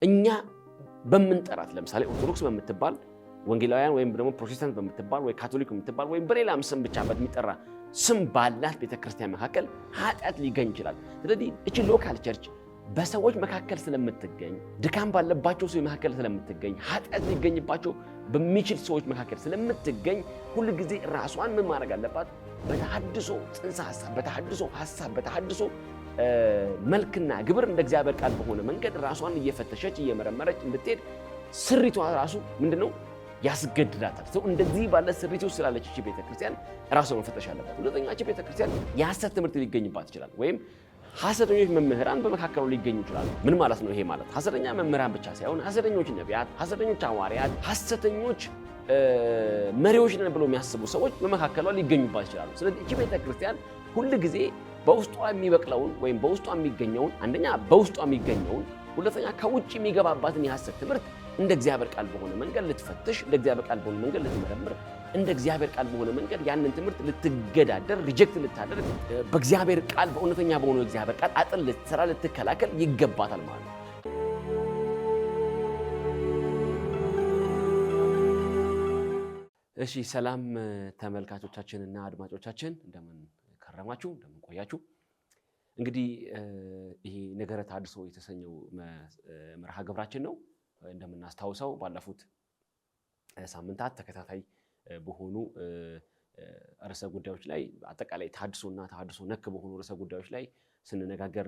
እኛ በመንጠራት ለምሳሌ ኦርቶዶክስ በመትባል ወንጌላውያን ወይም ደግሞ ፕሮቴስታንት በመትባል ወይ ካቶሊክ በመትባል ወይም በሌላም ስም ብቻ በሚጠራ ስም ባላት ቤተክርስቲያን መካከል ኃጢአት ሊገኝ ይችላል። ስለዚህ እቺ ሎካል ቸርች በሰዎች መካከል ስለምትገኝ ድካም ባለባቸው ሰዎች መካከል ስለምትገኝ ኃጢአት ሊገኝባቸው በሚችል ሰዎች መካከል ስለምትገኝ ሁሉ ጊዜ ራሷን ምን ማድረግ አለባት? በተሐድሶ ጽንሰ ሐሳብ፣ በተሐድሶ መልክና ግብር እንደ እግዚአብሔር ቃል በሆነ መንገድ ራሷን እየፈተሸች እየመረመረች እንድትሄድ ስሪቷ ራሱ ምንድነው ያስገድዳታል። ሰው እንደዚህ ባለ ስሪት ውስጥ ስላለች እቺ ቤተክርስቲያን ራሷን መፈተሽ አለባት። ሁለተኛ እቺ ቤተክርስቲያን የሐሰት ትምህርት ሊገኝባት ይችላል ወይም ሐሰተኞች መምህራን በመካከሉ ሊገኙ ይችላሉ። ምን ማለት ነው ይሄ? ማለት ሐሰተኛ መምህራን ብቻ ሳይሆን ሐሰተኞች ነቢያት፣ ሐሰተኞች ሐዋርያት፣ ሐሰተኞች መሪዎች ነን ብለው የሚያስቡ ሰዎች በመካከሏ ሊገኙባት ይችላሉ። ስለዚህ እቺ ቤተክርስቲያን ሁል ጊዜ በውስጧ የሚበቅለውን ወይም በውስጧ የሚገኘውን አንደኛ በውስጧ የሚገኘውን ሁለተኛ ከውጭ የሚገባባትን የሐሰት ትምህርት እንደ እግዚአብሔር ቃል በሆነ መንገድ ልትፈትሽ፣ እንደ እግዚአብሔር ቃል በሆነ መንገድ ልትመረምር፣ እንደ እግዚአብሔር ቃል በሆነ መንገድ ያንን ትምህርት ልትገዳደር፣ ሪጀክት ልታደርግ፣ በእግዚአብሔር ቃል በእውነተኛ በሆነ እግዚአብሔር ቃል አጥር ልትሰራ፣ ልትከላከል ይገባታል ማለት ነው። እሺ፣ ሰላም ተመልካቾቻችንና አድማጮቻችን እንደምን ከረማችሁ፣ እንደምን ቆያችሁ? እንግዲህ ይሄ ነገረ ተሐድሶ የተሰኘው መርሃ ግብራችን ነው። እንደምናስታውሰው ባለፉት ሳምንታት ተከታታይ በሆኑ ርዕሰ ጉዳዮች ላይ አጠቃላይ ተሐድሶና ተሐድሶ ነክ በሆኑ ርዕሰ ጉዳዮች ላይ ስንነጋገር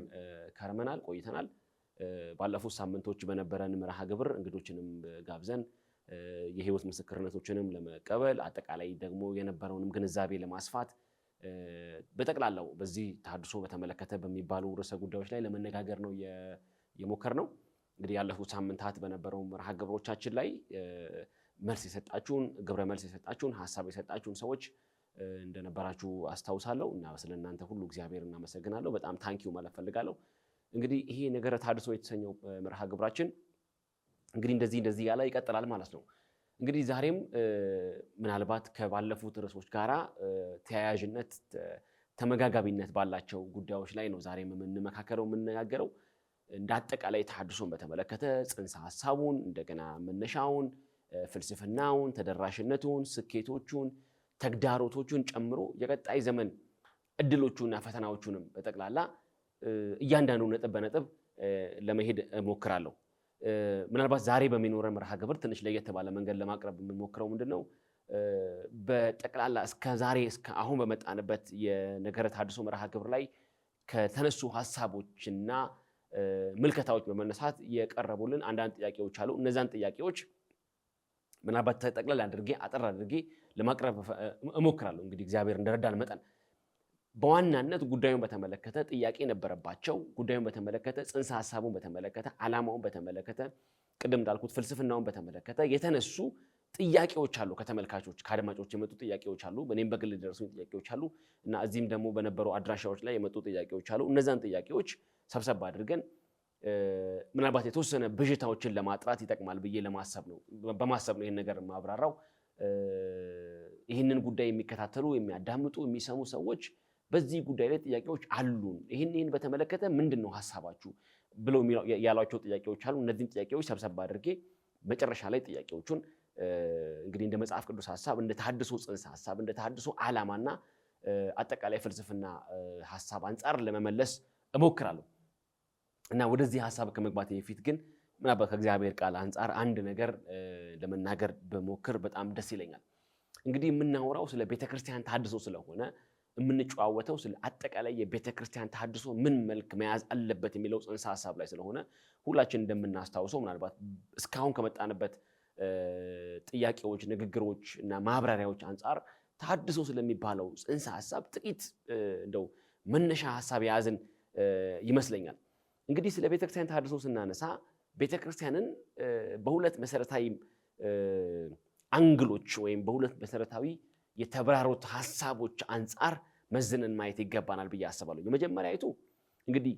ከርመናል ቆይተናል። ባለፉት ሳምንቶች በነበረን መርሃ ግብር እንግዶችንም ጋብዘን የህይወት ምስክርነቶችንም ለመቀበል አጠቃላይ ደግሞ የነበረውንም ግንዛቤ ለማስፋት በጠቅላላው በዚህ ተሐድሶ በተመለከተ በሚባሉ ርዕሰ ጉዳዮች ላይ ለመነጋገር ነው የሞከርነው። እንግዲህ ያለፉት ሳምንታት በነበረው መርሃ ግብሮቻችን ላይ መልስ የሰጣችሁን ግብረ መልስ የሰጣችሁን ሐሳብ የሰጣችሁን ሰዎች እንደነበራችሁ አስታውሳለሁ እና ስለእናንተ ሁሉ እግዚአብሔር እናመሰግናለሁ። በጣም ታንኪዩ ማለት ፈልጋለሁ። እንግዲህ ይሄ ነገረ ተሐድሶ የተሰኘው መርሃ ግብራችን እንግዲህ እንደዚህ ያለ ይቀጥላል ማለት ነው። እንግዲህ ዛሬም ምናልባት ከባለፉት ርዕሶች ጋራ ተያያዥነት ተመጋጋቢነት ባላቸው ጉዳዮች ላይ ነው ዛሬም የምንመካከረው የምንነጋገረው። እንደ አጠቃላይ ተሐድሶን በተመለከተ ጽንሰ ሐሳቡን እንደገና መነሻውን ፍልስፍናውን ተደራሽነቱን ስኬቶቹን ተግዳሮቶቹን ጨምሮ የቀጣይ ዘመን እድሎቹና ፈተናዎቹንም በጠቅላላ እያንዳንዱ ነጥብ በነጥብ ለመሄድ እሞክራለሁ። ምናልባት ዛሬ በሚኖረን መርሃ ግብር ትንሽ ለየት ባለ መንገድ ለማቅረብ የምንሞክረው ምንድነው በጠቅላላ እስከ ዛሬ እስከ አሁን በመጣንበት የነገረ ተሐድሶ መርሃ ግብር ላይ ከተነሱ ሐሳቦችና ምልከታዎች በመነሳት የቀረቡልን አንዳንድ ጥያቄዎች አሉ። እነዛን ጥያቄዎች ምናልባት ተጠቅለል አድርጌ አጠር አድርጌ ለማቅረብ እሞክራለሁ። እንግዲህ እግዚአብሔር እንደረዳን መጠን በዋናነት ጉዳዩን በተመለከተ ጥያቄ ነበረባቸው። ጉዳዩን በተመለከተ ጽንሰ ሐሳቡን በተመለከተ ዓላማውን በተመለከተ ቅድም እንዳልኩት ፍልስፍናውን በተመለከተ የተነሱ ጥያቄዎች አሉ። ከተመልካቾች ከአድማጮች የመጡ ጥያቄዎች አሉ። በእኔም በግል ደረሱኝ ጥያቄዎች አሉ እና እዚህም ደግሞ በነበሩ አድራሻዎች ላይ የመጡ ጥያቄዎች አሉ። እነዛን ጥያቄዎች ሰብሰብ አድርገን ምናልባት የተወሰነ ብዥታዎችን ለማጥራት ይጠቅማል ብዬ በማሰብ ነው ይህን ነገር ማብራራው። ይህንን ጉዳይ የሚከታተሉ የሚያዳምጡ የሚሰሙ ሰዎች በዚህ ጉዳይ ላይ ጥያቄዎች አሉን፣ ይህን በተመለከተ ምንድነው ሐሳባችሁ ብለው ያሏቸው ጥያቄዎች አሉ። እነዚህን ጥያቄዎች ሰብሰብ አድርጌ መጨረሻ ላይ ጥያቄዎቹን እንግዲህ እንደ መጽሐፍ ቅዱስ ሐሳብ እንደ ተሐድሶ ጽንሰ ሐሳብ እንደ ተሐድሶ ዓላማና አጠቃላይ ፍልስፍና ሐሳብ አንፃር ለመመለስ እሞክራለሁ እና ወደዚህ ሐሳብ ከመግባቴ በፊት ግን ምናልባት ከእግዚአብሔር ቃል አንፃር አንድ ነገር ለመናገር በሞክር በጣም ደስ ይለኛል። እንግዲህ የምናወራው ስለ ቤተክርስቲያን ተሐድሶ ስለሆነ የምንጨዋወተው ስለ አጠቃላይ የቤተክርስቲያን ተሐድሶ ምን መልክ መያዝ አለበት የሚለው ጽንሰ ሐሳብ ላይ ስለሆነ ሁላችን እንደምናስታውሰው ምናልባት እስካሁን ከመጣንበት ጥያቄዎች፣ ንግግሮች እና ማብራሪያዎች አንፃር ተሐድሶ ስለሚባለው ጽንሰ ሐሳብ ጥቂት እንደው መነሻ ሐሳብ የያዝን ይመስለኛል። እንግዲህ ስለ ቤተክርስቲያን ተሐድሶ ስናነሳ ቤተክርስቲያንን በሁለት መሰረታዊ አንግሎች ወይም በሁለት መሰረታዊ የተብራሩት ሐሳቦች አንፃር መዝነን ማየት ይገባናል ብዬ አስባለሁ። የመጀመሪያይቱ እንግዲህ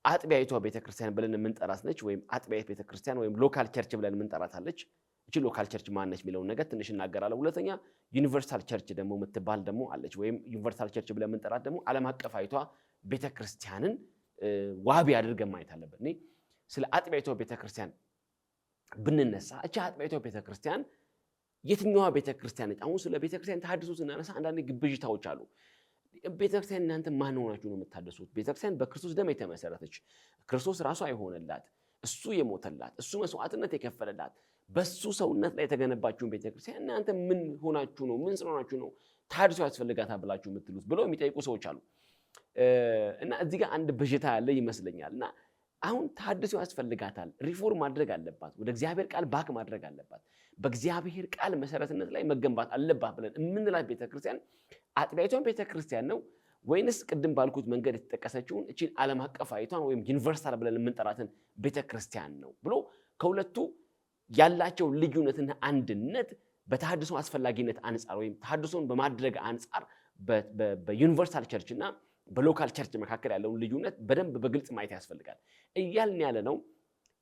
አጥቢያይቷ ቤተክርስቲያን ብለን የምንጠራት ነች ወይም አጥቢያይት ቤተክርስቲያን ወይም ሎካል ቸርች ብለን የምንጠራታለች። እቺ ሎካል ቸርች ማነች የሚለውን ነገር ትንሽ እናገራለሁ። ሁለተኛ ዩኒቨርሳል ቸርች ደግሞ የምትባል ደግሞ አለች ወይም ዩኒቨርሳል ቸርች ብለን የምንጠራት ደግሞ ዓለም አቀፋይቷ ቤተክርስቲያንን ዋቢ አድርገን ማየት አለብን። ስለ አጥቢያይቷ ቤተክርስቲያን ብንነሳ እቺ አጥቢያዊቷ ቤተክርስቲያን የትኛዋ ቤተክርስቲያን ነች? አሁን ስለ ቤተክርስቲያን ተሐድሶ ስናነሳ አንዳንድ ግብዥታዎች አሉ። ቤተክርስቲያን እናንተ ማን ሆናችሁ ነው የምታደሱት? ቤተክርስቲያን በክርስቶስ ደም የተመሰረተች ክርስቶስ ራሱ የሆነላት እሱ የሞተላት እሱ መስዋዕትነት የከፈለላት በሱ ሰውነት ላይ የተገነባችውን ቤተክርስቲያን እናንተ ምን ሆናችሁ ነው ምን ስለሆናችሁ ነው ተሐድሶ ያስፈልጋታል ብላችሁ የምትሉት ብለው የሚጠይቁ ሰዎች አሉ። እና እዚህ ጋር አንድ ብዥታ ያለ ይመስለኛል። እና አሁን ተሐድሶ ያስፈልጋታል፣ ሪፎርም ማድረግ አለባት፣ ወደ እግዚአብሔር ቃል ባክ ማድረግ አለባት፣ በእግዚአብሔር ቃል መሰረትነት ላይ መገንባት አለባት ብለን የምንላት ቤተክርስቲያን አጥቢያዊቷን ቤተክርስቲያን ነው ወይንስ ቅድም ባልኩት መንገድ የተጠቀሰችውን እቺን ዓለም አቀፋዊቷን ወይም ዩኒቨርሳል ብለን የምንጠራትን ቤተክርስቲያን ነው ብሎ ከሁለቱ ያላቸው ልዩነትና አንድነት በተሐድሶ አስፈላጊነት አንጻር ወይም ተሐድሶን በማድረግ አንጻር በዩኒቨርሳል ቸርች እና በሎካል ቸርች መካከል ያለውን ልዩነት በደንብ በግልጽ ማየት ያስፈልጋል። እያልን ያለ ነው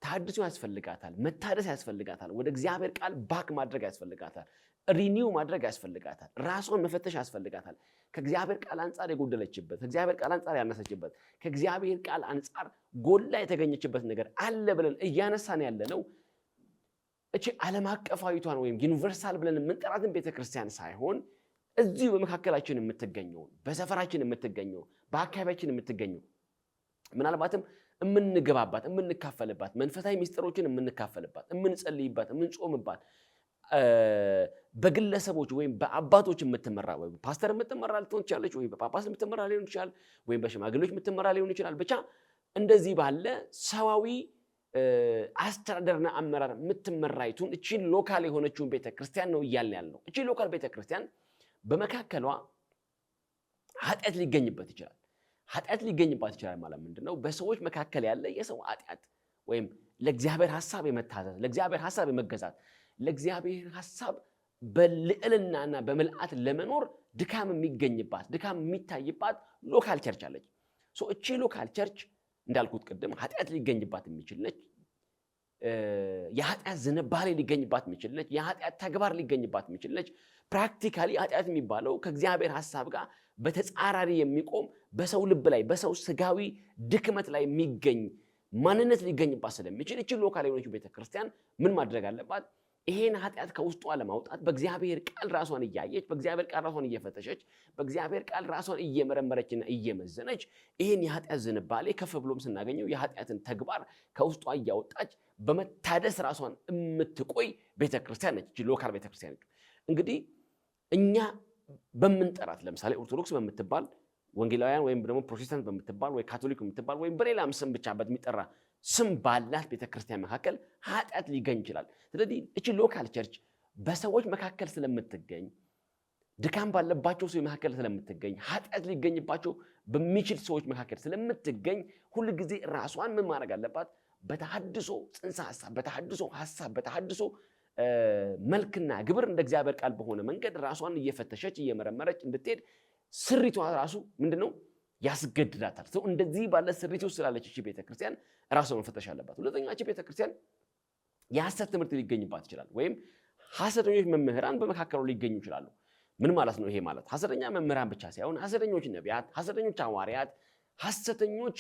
ተሐድሶ ያስፈልጋታል፣ መታደስ ያስፈልጋታል፣ ወደ እግዚአብሔር ቃል ባክ ማድረግ ያስፈልጋታል፣ ሪኒው ማድረግ ያስፈልጋታል፣ ራሷን መፈተሽ ያስፈልጋታል። ከእግዚአብሔር ቃል አንጻር የጎደለችበት፣ ከእግዚአብሔር ቃል አንጻር ያነሰችበት፣ ከእግዚአብሔር ቃል አንጻር ጎላ የተገኘችበት ነገር አለ ብለን እያነሳን ያለ ነው እቺ ዓለም አቀፋዊቷን ወይም ዩኒቨርሳል ብለን የምንጠራትን ቤተክርስቲያን ሳይሆን እዚሁ በመካከላችን የምትገኘው በሰፈራችን የምትገኘው በአካባቢያችን የምትገኘው ምናልባትም የምንገባባት የምንካፈልባት መንፈሳዊ ሚስጥሮችን የምንካፈልባት የምንጸልይባት የምንጾምባት በግለሰቦች ወይም በአባቶች የምትመራ ወይ ፓስተር የምትመራ ልትሆን ትችላለች፣ ወይ በጳጳስ የምትመራ ሊሆን ይችላል፣ ወይም በሽማግሌዎች የምትመራ ሊሆን ይችላል። ብቻ እንደዚህ ባለ ሰዋዊ አስተዳደርና አመራር የምትመራይቱን እቺን ሎካል የሆነችውን ቤተክርስቲያን ነው እያልን ያለው። እቺ ሎካል ቤተክርስቲያን በመካከሏ ኃጢአት ሊገኝበት ይችላል። ኃጢአት ሊገኝባት ይችላል ማለት ምንድነው? በሰዎች መካከል ያለ የሰው ኃጢአት ወይም ለእግዚአብሔር ሐሳብ የመታዘዝ ለእግዚአብሔር ሐሳብ የመገዛት ለእግዚአብሔር ሐሳብ በልዕልናና በምልአት ለመኖር ድካም የሚገኝባት ድካም የሚታይባት ሎካል ቸርች አለች። እቺ ሎካል ቸርች እንዳልኩት ቅድም ኃጢአት ሊገኝባት የሚችል ነች። የኃጢአት ዝንባሌ ሊገኝባት የሚችል ነች። የኃጢአት ተግባር ሊገኝባት የሚችል ነች። ፕራክቲካሊ ኃጢአት የሚባለው ከእግዚአብሔር ሐሳብ ጋር በተጻራሪ የሚቆም በሰው ልብ ላይ በሰው ስጋዊ ድክመት ላይ የሚገኝ ማንነት ሊገኝባት ስለሚችል እቺ ሎካል የሆነችው ቤተክርስቲያን ምን ማድረግ አለባት? ይሄን ኃጢአት ከውስጧ ለማውጣት በእግዚአብሔር ቃል ራሷን እያየች በእግዚአብሔር ቃል ራሷን እየፈተሸች በእግዚአብሔር ቃል ራሷን እየመረመረችና እየመዘነች ይሄን የኃጢአት ዝንባሌ ከፍ ብሎም ስናገኘው የኃጢአትን ተግባር ከውስጧ እያወጣች በመታደስ ራሷን የምትቆይ ቤተክርስቲያን ነች። ሎካል ቤተክርስቲያን ነች። እንግዲህ እኛ በምንጠራት ለምሳሌ ኦርቶዶክስ በምትባል ወንጌላውያን ወይም ደግሞ ፕሮቴስታንት በምትባል ወይ ካቶሊክ በምትባል ወይም በሌላም ስም ብቻ በሚጠራ ስም ባላት ቤተክርስቲያን መካከል ኃጢአት ሊገኝ ይችላል። ስለዚህ እቺ ሎካል ቸርች በሰዎች መካከል ስለምትገኝ ድካም ባለባቸው ሰዎች መካከል ስለምትገኝ ኃጢአት ሊገኝባቸው በሚችል ሰዎች መካከል ስለምትገኝ ሁሉ ጊዜ ራሷን ምን ማድረግ አለባት? በተሐድሶ ጽንሰ ሐሳብ በተሐድሶ መልክና ግብር እንደ እግዚአብሔር ቃል በሆነ መንገድ ራሷን እየፈተሸች እየመረመረች እንድትሄድ ስሪቷ ራሱ ምንድነው ያስገድዳታል። ሰው እንደዚህ ባለ ስሪት ውስጥ ስላለች እቺ ቤተክርስቲያን ራሷን መፈተሽ አለባት። ሁለተኛ እቺ ቤተክርስቲያን የሐሰት ትምህርት ሊገኝባት ይችላል፣ ወይም ሐሰተኞች መምህራን በመካከሉ ሊገኙ ይችላሉ። ምን ማለት ነው ይሄ? ማለት ሐሰተኛ መምህራን ብቻ ሳይሆን ሐሰተኞች ነቢያት፣ ሐሰተኞች ሐዋርያት፣ ሐሰተኞች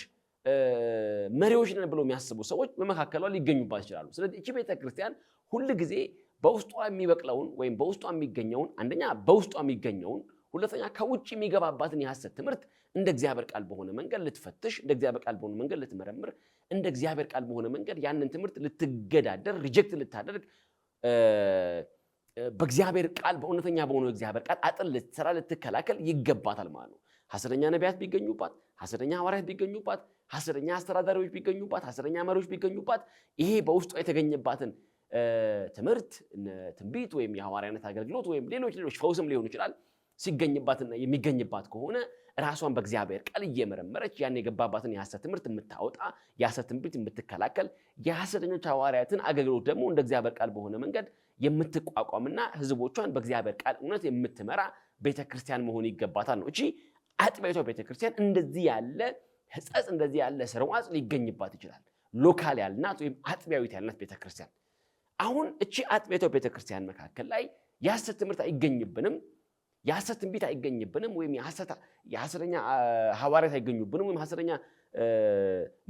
መሪዎች ነን ብለው የሚያስቡ ሰዎች በመካከሏ ሊገኙባት ይችላሉ። ስለዚህ እቺ ቤተክርስቲያን ሁሉ ጊዜ በውስጧ የሚበቅለውን ወይም በውስጧ የሚገኘውን አንደኛ በውስጧ የሚገኘውን ሁለተኛ ከውጭ የሚገባባትን የሐሰት ትምህርት እንደ እግዚአብሔር ቃል በሆነ መንገድ ልትፈትሽ፣ እንደ እግዚአብሔር ቃል በሆነ መንገድ ልትመረምር፣ እንደ እግዚአብሔር ቃል በሆነ መንገድ ያንን ትምህርት ልትገዳደር ሪጀክት ልታደርግ በእግዚአብሔር ቃል በእውነተኛ በሆነ እግዚአብሔር ቃል አጥር ልትሰራ ልትከላከል ይገባታል ማለት ነው። ሐሰተኛ ነቢያት ቢገኙባት፣ ሐሰተኛ ሐዋርያት ቢገኙባት፣ ሐሰተኛ አስተዳዳሪዎች ቢገኙባት፣ ሐሰተኛ መሪዎች ቢገኙባት ይሄ በውስጧ የተገኘባትን ትምህርት ትንቢት ወይም የሐዋርያነት አገልግሎት ወይም ሌሎች ፈውስም ሊሆን ይችላል ሲገኝባትና የሚገኝባት ከሆነ ራሷን በእግዚአብሔር ቃል እየመረመረች ያን የገባባትን የሐሰት ትምህርት የምታወጣ የሐሰት ትንቢት የምትከላከል የሐሰተኞች ሐዋርያትን አገልግሎት ደግሞ እንደ እግዚአብሔር ቃል በሆነ መንገድ የምትቋቋምና ህዝቦቿን በእግዚአብሔር ቃል እውነት የምትመራ ቤተክርስቲያን መሆን ይገባታል ነው። እቺ አጥቢያዊቷ ቤተክርስቲያን እንደዚህ ያለ ሕጸጽ እንደዚህ ያለ ስርዋጽ ሊገኝባት ይችላል። ሎካል ያልናት ወይም አጥቢያዊት ያልናት ቤተክርስቲያን አሁን እቺ አጥቢያዊቷ ቤተክርስቲያን መካከል ላይ የሐሰት ትምህርት አይገኝብንም፣ የሐሰት ትንቢት አይገኝብንም፣ ወይም የሐሰተኛ ሐዋርያት አይገኙብንም፣ ወይም ሐሰተኛ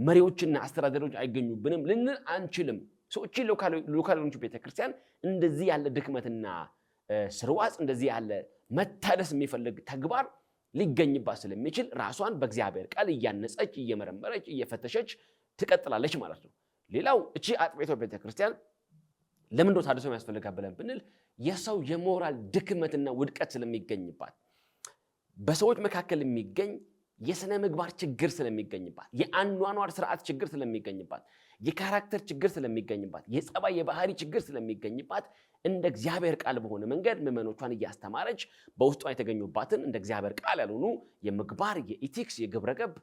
መሪዎችና አስተዳዳሪዎች አይገኙብንም ልንል አንችልም። እቺ ሎካል የሆነችው ቤተክርስቲያን እንደዚህ ያለ ድክመትና ስርዋጽ እንደዚህ ያለ መታደስ የሚፈልግ ተግባር ሊገኝባት ስለሚችል ራሷን በእግዚአብሔር ቃል እያነጸች እየመረመረች እየፈተሸች ትቀጥላለች ማለት ነው። ሌላው እቺ አጥቢያዊቷ ቤተክርስቲያን ለምን ነው ታድሶ የሚያስፈልጋት ብለን ብንል የሰው የሞራል ድክመትና ውድቀት ስለሚገኝባት፣ በሰዎች መካከል የሚገኝ የሥነ ምግባር ችግር ስለሚገኝባት፣ የአኗኗር ስርዓት ችግር ስለሚገኝባት፣ የካራክተር ችግር ስለሚገኝባት፣ የጸባይ የባህሪ ችግር ስለሚገኝባት እንደ እግዚአብሔር ቃል በሆነ መንገድ ምዕመኖቿን እያስተማረች በውስጧ የተገኙባትን እንደ እግዚአብሔር ቃል ያልሆኑ የምግባር፣ የኢቲክስ፣ የግብረገብ፣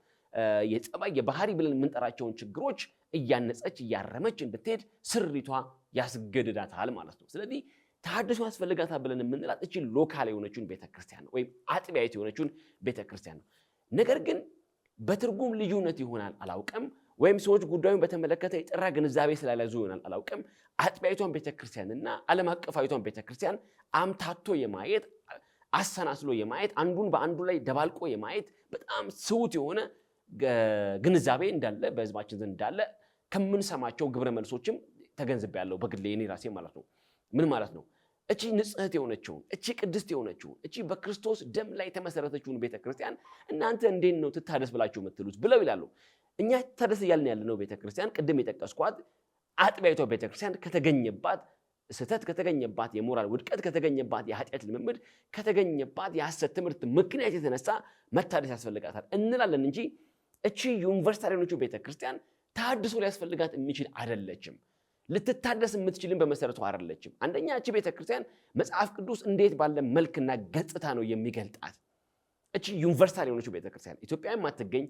የጸባይ፣ የባህሪ ብለን የምንጠራቸውን ችግሮች እያነጸች እያረመች እንድትሄድ ስሪቷ ያስገድዳታል ማለት ነው። ስለዚህ ተሐድሶ ያስፈልጋታል ብለን የምንላት እቺ ሎካል የሆነችውን ቤተክርስቲያን ነው፣ ወይም አጥቢያዊት የሆነችውን ቤተክርስቲያን ነው። ነገር ግን በትርጉም ልዩነት ይሆናል አላውቅም፣ ወይም ሰዎች ጉዳዩን በተመለከተ የጠራ ግንዛቤ ስላልያዙ ይሆናል አላውቅም። አጥቢያዊቷን ቤተክርስቲያንና ዓለም አቀፋዊቷን ቤተክርስቲያን አምታቶ የማየት አሰናስሎ የማየት አንዱን በአንዱ ላይ ደባልቆ የማየት በጣም ስውት የሆነ ግንዛቤ እንዳለ በህዝባችን ዘንድ እንዳለ ከምንሰማቸው ግብረ መልሶችም ተገንዝቤያለሁ በግሌ እኔ ራሴ ማለት ነው። ምን ማለት ነው? እቺ ንጽሕት የሆነችውን እቺ ቅድስት የሆነችውን እቺ በክርስቶስ ደም ላይ የተመሰረተችውን ቤተክርስቲያን እናንተ እንዴት ነው ትታደስ ብላችሁ የምትሉት ብለው ይላሉ። እኛ ታደስ እያልን ያለነው ቤተክርስቲያን ቅድም የጠቀስኳት አጥቢያዊቷ ቤተክርስቲያን ከተገኘባት ስህተት፣ ከተገኘባት የሞራል ውድቀት፣ ከተገኘባት የኃጢአት ልምምድ፣ ከተገኘባት የሐሰት ትምህርት ምክንያት የተነሳ መታደስ ያስፈልጋታል እንላለን እንጂ እቺ ዩኒቨርሳል የሆነችው ቤተክርስቲያን ተሐድሶ ሊያስፈልጋት የሚችል አይደለችም። ልትታደስ የምትችልን በመሰረቱ አይደለችም። አንደኛ እቺ ቤተክርስቲያን መጽሐፍ ቅዱስ እንዴት ባለ መልክና ገጽታ ነው የሚገልጣት? እቺ ዩኒቨርሳል የሆነችው ቤተክርስቲያን ኢትዮጵያ የማትገኝ፣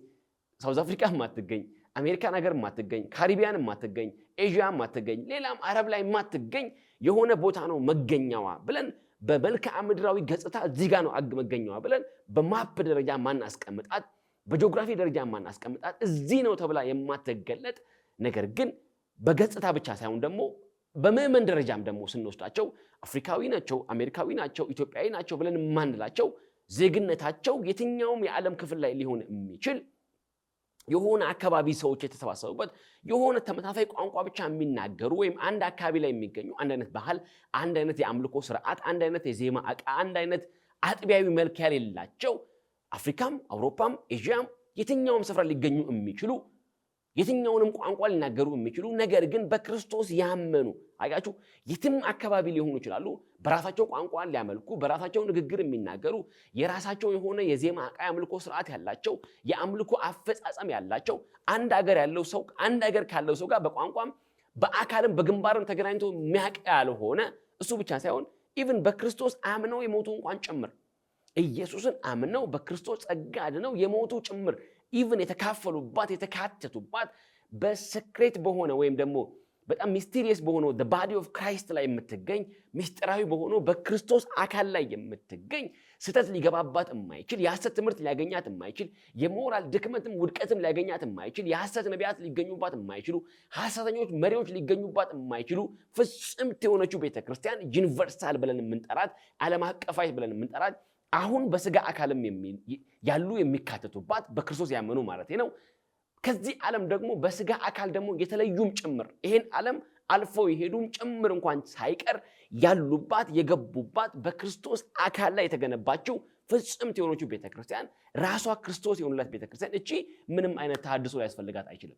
ሳውዝ አፍሪካ የማትገኝ፣ አሜሪካን ሀገር የማትገኝ፣ ካሪቢያን የማትገኝ፣ ኤዥያ የማትገኝ፣ ሌላም አረብ ላይ የማትገኝ የሆነ ቦታ ነው መገኛዋ ብለን በመልክዓ ምድራዊ ገጽታ እዚህ ጋር ነው መገኛዋ ብለን በማፕ ደረጃ ማናስቀምጣት፣ በጂኦግራፊ ደረጃ ማናስቀምጣት፣ እዚህ ነው ተብላ የማትገለጥ ነገር ግን በገጽታ ብቻ ሳይሆን ደግሞ በምዕመን ደረጃም ደግሞ ስንወስዳቸው አፍሪካዊ ናቸው፣ አሜሪካዊ ናቸው፣ ኢትዮጵያዊ ናቸው ብለን የማንላቸው ዜግነታቸው የትኛውም የዓለም ክፍል ላይ ሊሆን የሚችል የሆነ አካባቢ ሰዎች የተሰባሰቡበት የሆነ ተመሳሳይ ቋንቋ ብቻ የሚናገሩ ወይም አንድ አካባቢ ላይ የሚገኙ አንድ አይነት ባህል፣ አንድ አይነት የአምልኮ ስርዓት፣ አንድ አይነት የዜማ ዕቃ፣ አንድ አይነት አጥቢያዊ መልክ የሌላቸው አፍሪካም፣ አውሮፓም፣ ኤዥያም የትኛውም ስፍራ ሊገኙ የሚችሉ የትኛውንም ቋንቋ ሊናገሩ የሚችሉ ነገር ግን በክርስቶስ ያመኑ አያችሁ፣ የትም አካባቢ ሊሆኑ ይችላሉ። በራሳቸው ቋንቋ ሊያመልኩ፣ በራሳቸው ንግግር የሚናገሩ፣ የራሳቸው የሆነ የዜማ ዕቃ የአምልኮ ስርዓት ያላቸው፣ የአምልኮ አፈጻጸም ያላቸው፣ አንድ ሀገር ያለው ሰው አንድ ሀገር ካለው ሰው ጋር በቋንቋም በአካልም በግንባርም ተገናኝቶ የሚያውቅ ያልሆነ እሱ ብቻ ሳይሆን ኢቭን በክርስቶስ አምነው የሞቱ እንኳን ጭምር ኢየሱስን አምነው በክርስቶስ ጸጋ አድነው የሞቱ ጭምር ኢቭን የተካፈሉባት የተካተቱባት በሰክሬት በሆነ ወይም ደግሞ በጣም ሚስቴሪየስ በሆነው the body of Christ ላይ የምትገኝ ሚስጥራዊ በሆነው በክርስቶስ አካል ላይ የምትገኝ ስህተት ሊገባባት የማይችል የሐሰት ትምህርት ሊያገኛት የማይችል የሞራል ድክመትም ውድቀትም ሊያገኛት የማይችል የሐሰት ነቢያት ሊገኙባት የማይችሉ ሐሰተኞች መሪዎች ሊገኙባት የማይችሉ ፍጽምት የሆነችው ቤተክርስቲያን ዩኒቨርሳል ብለን የምንጠራት ዓለም አቀፋዊ ብለን የምንጠራት አሁን በስጋ አካልም ያሉ የሚካተቱባት በክርስቶስ ያመኑ ማለት ነው። ከዚህ ዓለም ደግሞ በስጋ አካል ደግሞ የተለዩም ጭምር ይሄን ዓለም አልፈው የሄዱም ጭምር እንኳን ሳይቀር ያሉባት የገቡባት በክርስቶስ አካል ላይ የተገነባችው ፍጽምት የሆነችው ቤተክርስቲያን ራሷ ክርስቶስ የሆነላት ቤተክርስቲያን እቺ ምንም አይነት ተሐድሶ ሊያስፈልጋት አይችልም።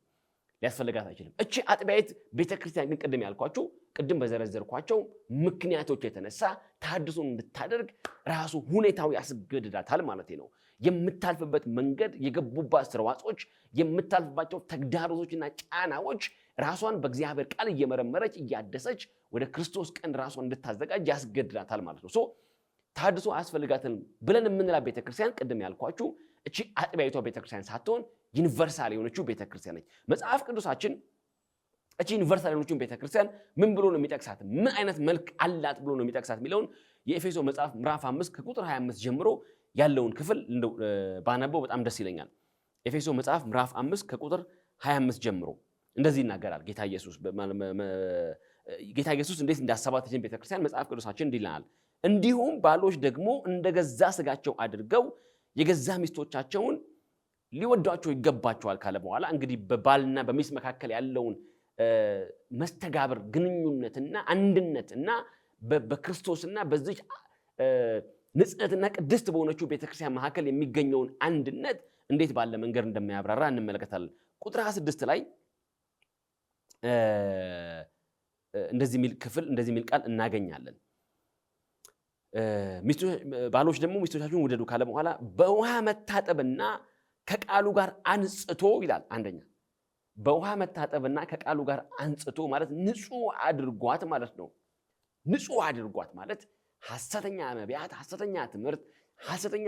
እቺ አጥቢያዊት ቤተክርስቲያን ግን ቅድም ያልኳችሁ ቅድም በዘረዘርኳቸው ምክንያቶች የተነሳ ተሐድሶን እንድታደርግ ራሱ ሁኔታው ያስገድዳታል ማለት ነው። የምታልፍበት መንገድ፣ የገቡባት ስርዋጾች፣ የምታልፍባቸው ተግዳሮቶችና ጫናዎች ራሷን በእግዚአብሔር ቃል እየመረመረች እያደሰች ወደ ክርስቶስ ቀን ራሷን እንድታዘጋጅ ያስገድዳታል ማለት ነው። ተሐድሶ አያስፈልጋትም ብለን የምንላት ቤተክርስቲያን ቅድም ያልኳችሁ እቺ አጥቢያዊቷ ቤተክርስቲያን ሳትሆን ዩኒቨርሳል የሆነችው ቤተክርስቲያን ነች። መጽሐፍ ቅዱሳችን እቺ ዩኒቨርሳል የሆነችው ቤተክርስቲያን ምን ብሎ ነው የሚጠቅሳት? ምን አይነት መልክ አላት ብሎ ነው የሚጠቅሳት የሚለውን የኤፌሶ መጽሐፍ ምዕራፍ 5 ከቁጥር 25 ጀምሮ ያለውን ክፍል ባነበው በጣም ደስ ይለኛል። ኤፌሶ መጽሐፍ ምዕራፍ 5 ከቁጥር 25 ጀምሮ እንደዚህ ይናገራል። ጌታ ኢየሱስ እንዴት እንዳሰባት እቺን ቤተክርስቲያን መጽሐፍ ቅዱሳችን እንዲህ ይላል። እንዲሁም ባሎች ደግሞ እንደገዛ ስጋቸው አድርገው የገዛ ሚስቶቻቸውን ሊወዷቸው ይገባቸዋል ካለ በኋላ እንግዲህ በባልና በሚስት መካከል ያለውን መስተጋብር ግንኙነትና አንድነትና በክርስቶስና በዚህ ንጽሕትና ቅድስት በሆነችው ቤተክርስቲያን መካከል የሚገኘውን አንድነት እንዴት ባለ መንገድ እንደሚያብራራ እንመለከታለን። ቁጥር 26 ላይ እንደዚህ የሚል ቃል እናገኛለን። ባሎች ደግሞ ሚስቶቻችሁን ውደዱ ካለ በኋላ በውሃ መታጠብና ከቃሉ ጋር አንጽቶ ይላል። አንደኛ በውሃ መታጠብና ከቃሉ ጋር አንጽቶ ማለት ንጹህ አድርጓት ማለት ነው። ንጹህ አድርጓት ማለት ሐሰተኛ ነቢያት፣ ሐሰተኛ ትምህርት፣ ሐሰተኛ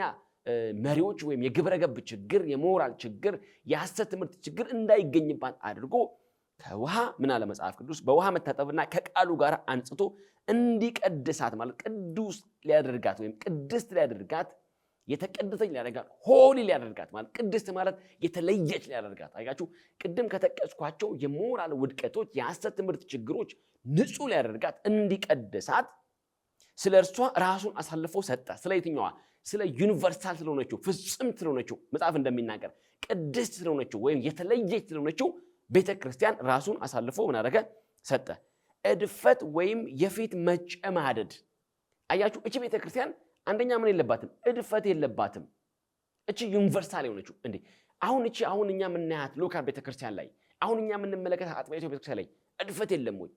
መሪዎች ወይም የግብረ ገብ ችግር፣ የሞራል ችግር፣ የሐሰት ትምህርት ችግር እንዳይገኝባት አድርጎ ከውሃ ምን አለ መጽሐፍ ቅዱስ በውሃ መታጠብና ከቃሉ ጋር አንጽቶ እንዲቀድሳት ማለት ቅዱስ ሊያደርጋት ወይም ቅድስት ሊያደርጋት የተቀደሰች ሊያደርጋት ሆሊ ሊያደርጋት ማለት ቅድስት ማለት የተለየች ሊያደርጋት። አያችሁ ቅድም ከተጠቀስኳቸው የሞራል ውድቀቶች የሐሰት ትምህርት ችግሮች ንጹህ ሊያደርጋት እንዲቀድሳት ስለ እርሷ ራሱን አሳልፎ ሰጠ። ስለ የትኛዋ? ስለ ዩኒቨርሳል ስለሆነችው ፍጹምት ስለሆነችው መጽሐፍ እንደሚናገር ቅድስት ስለሆነችው ወይም የተለየች ስለሆነችው ቤተክርስቲያን ራሱን አሳልፎ ምን አደረገ? ሰጠ። እድፈት ወይም የፊት መጨማደድ። አያችሁ እቺ ቤተክርስቲያን አንደኛ ምን የለባትም? እድፈት የለባትም። እቺ ዩኒቨርሳል የሆነችው እንዴ አሁን እኛ የምናያት ሎካል ቤተክርስቲያን ላይ አሁን እኛ የምንመለከታት አጥቢያ ቤተክርስቲያን ላይ እድፈት የለም ወይ?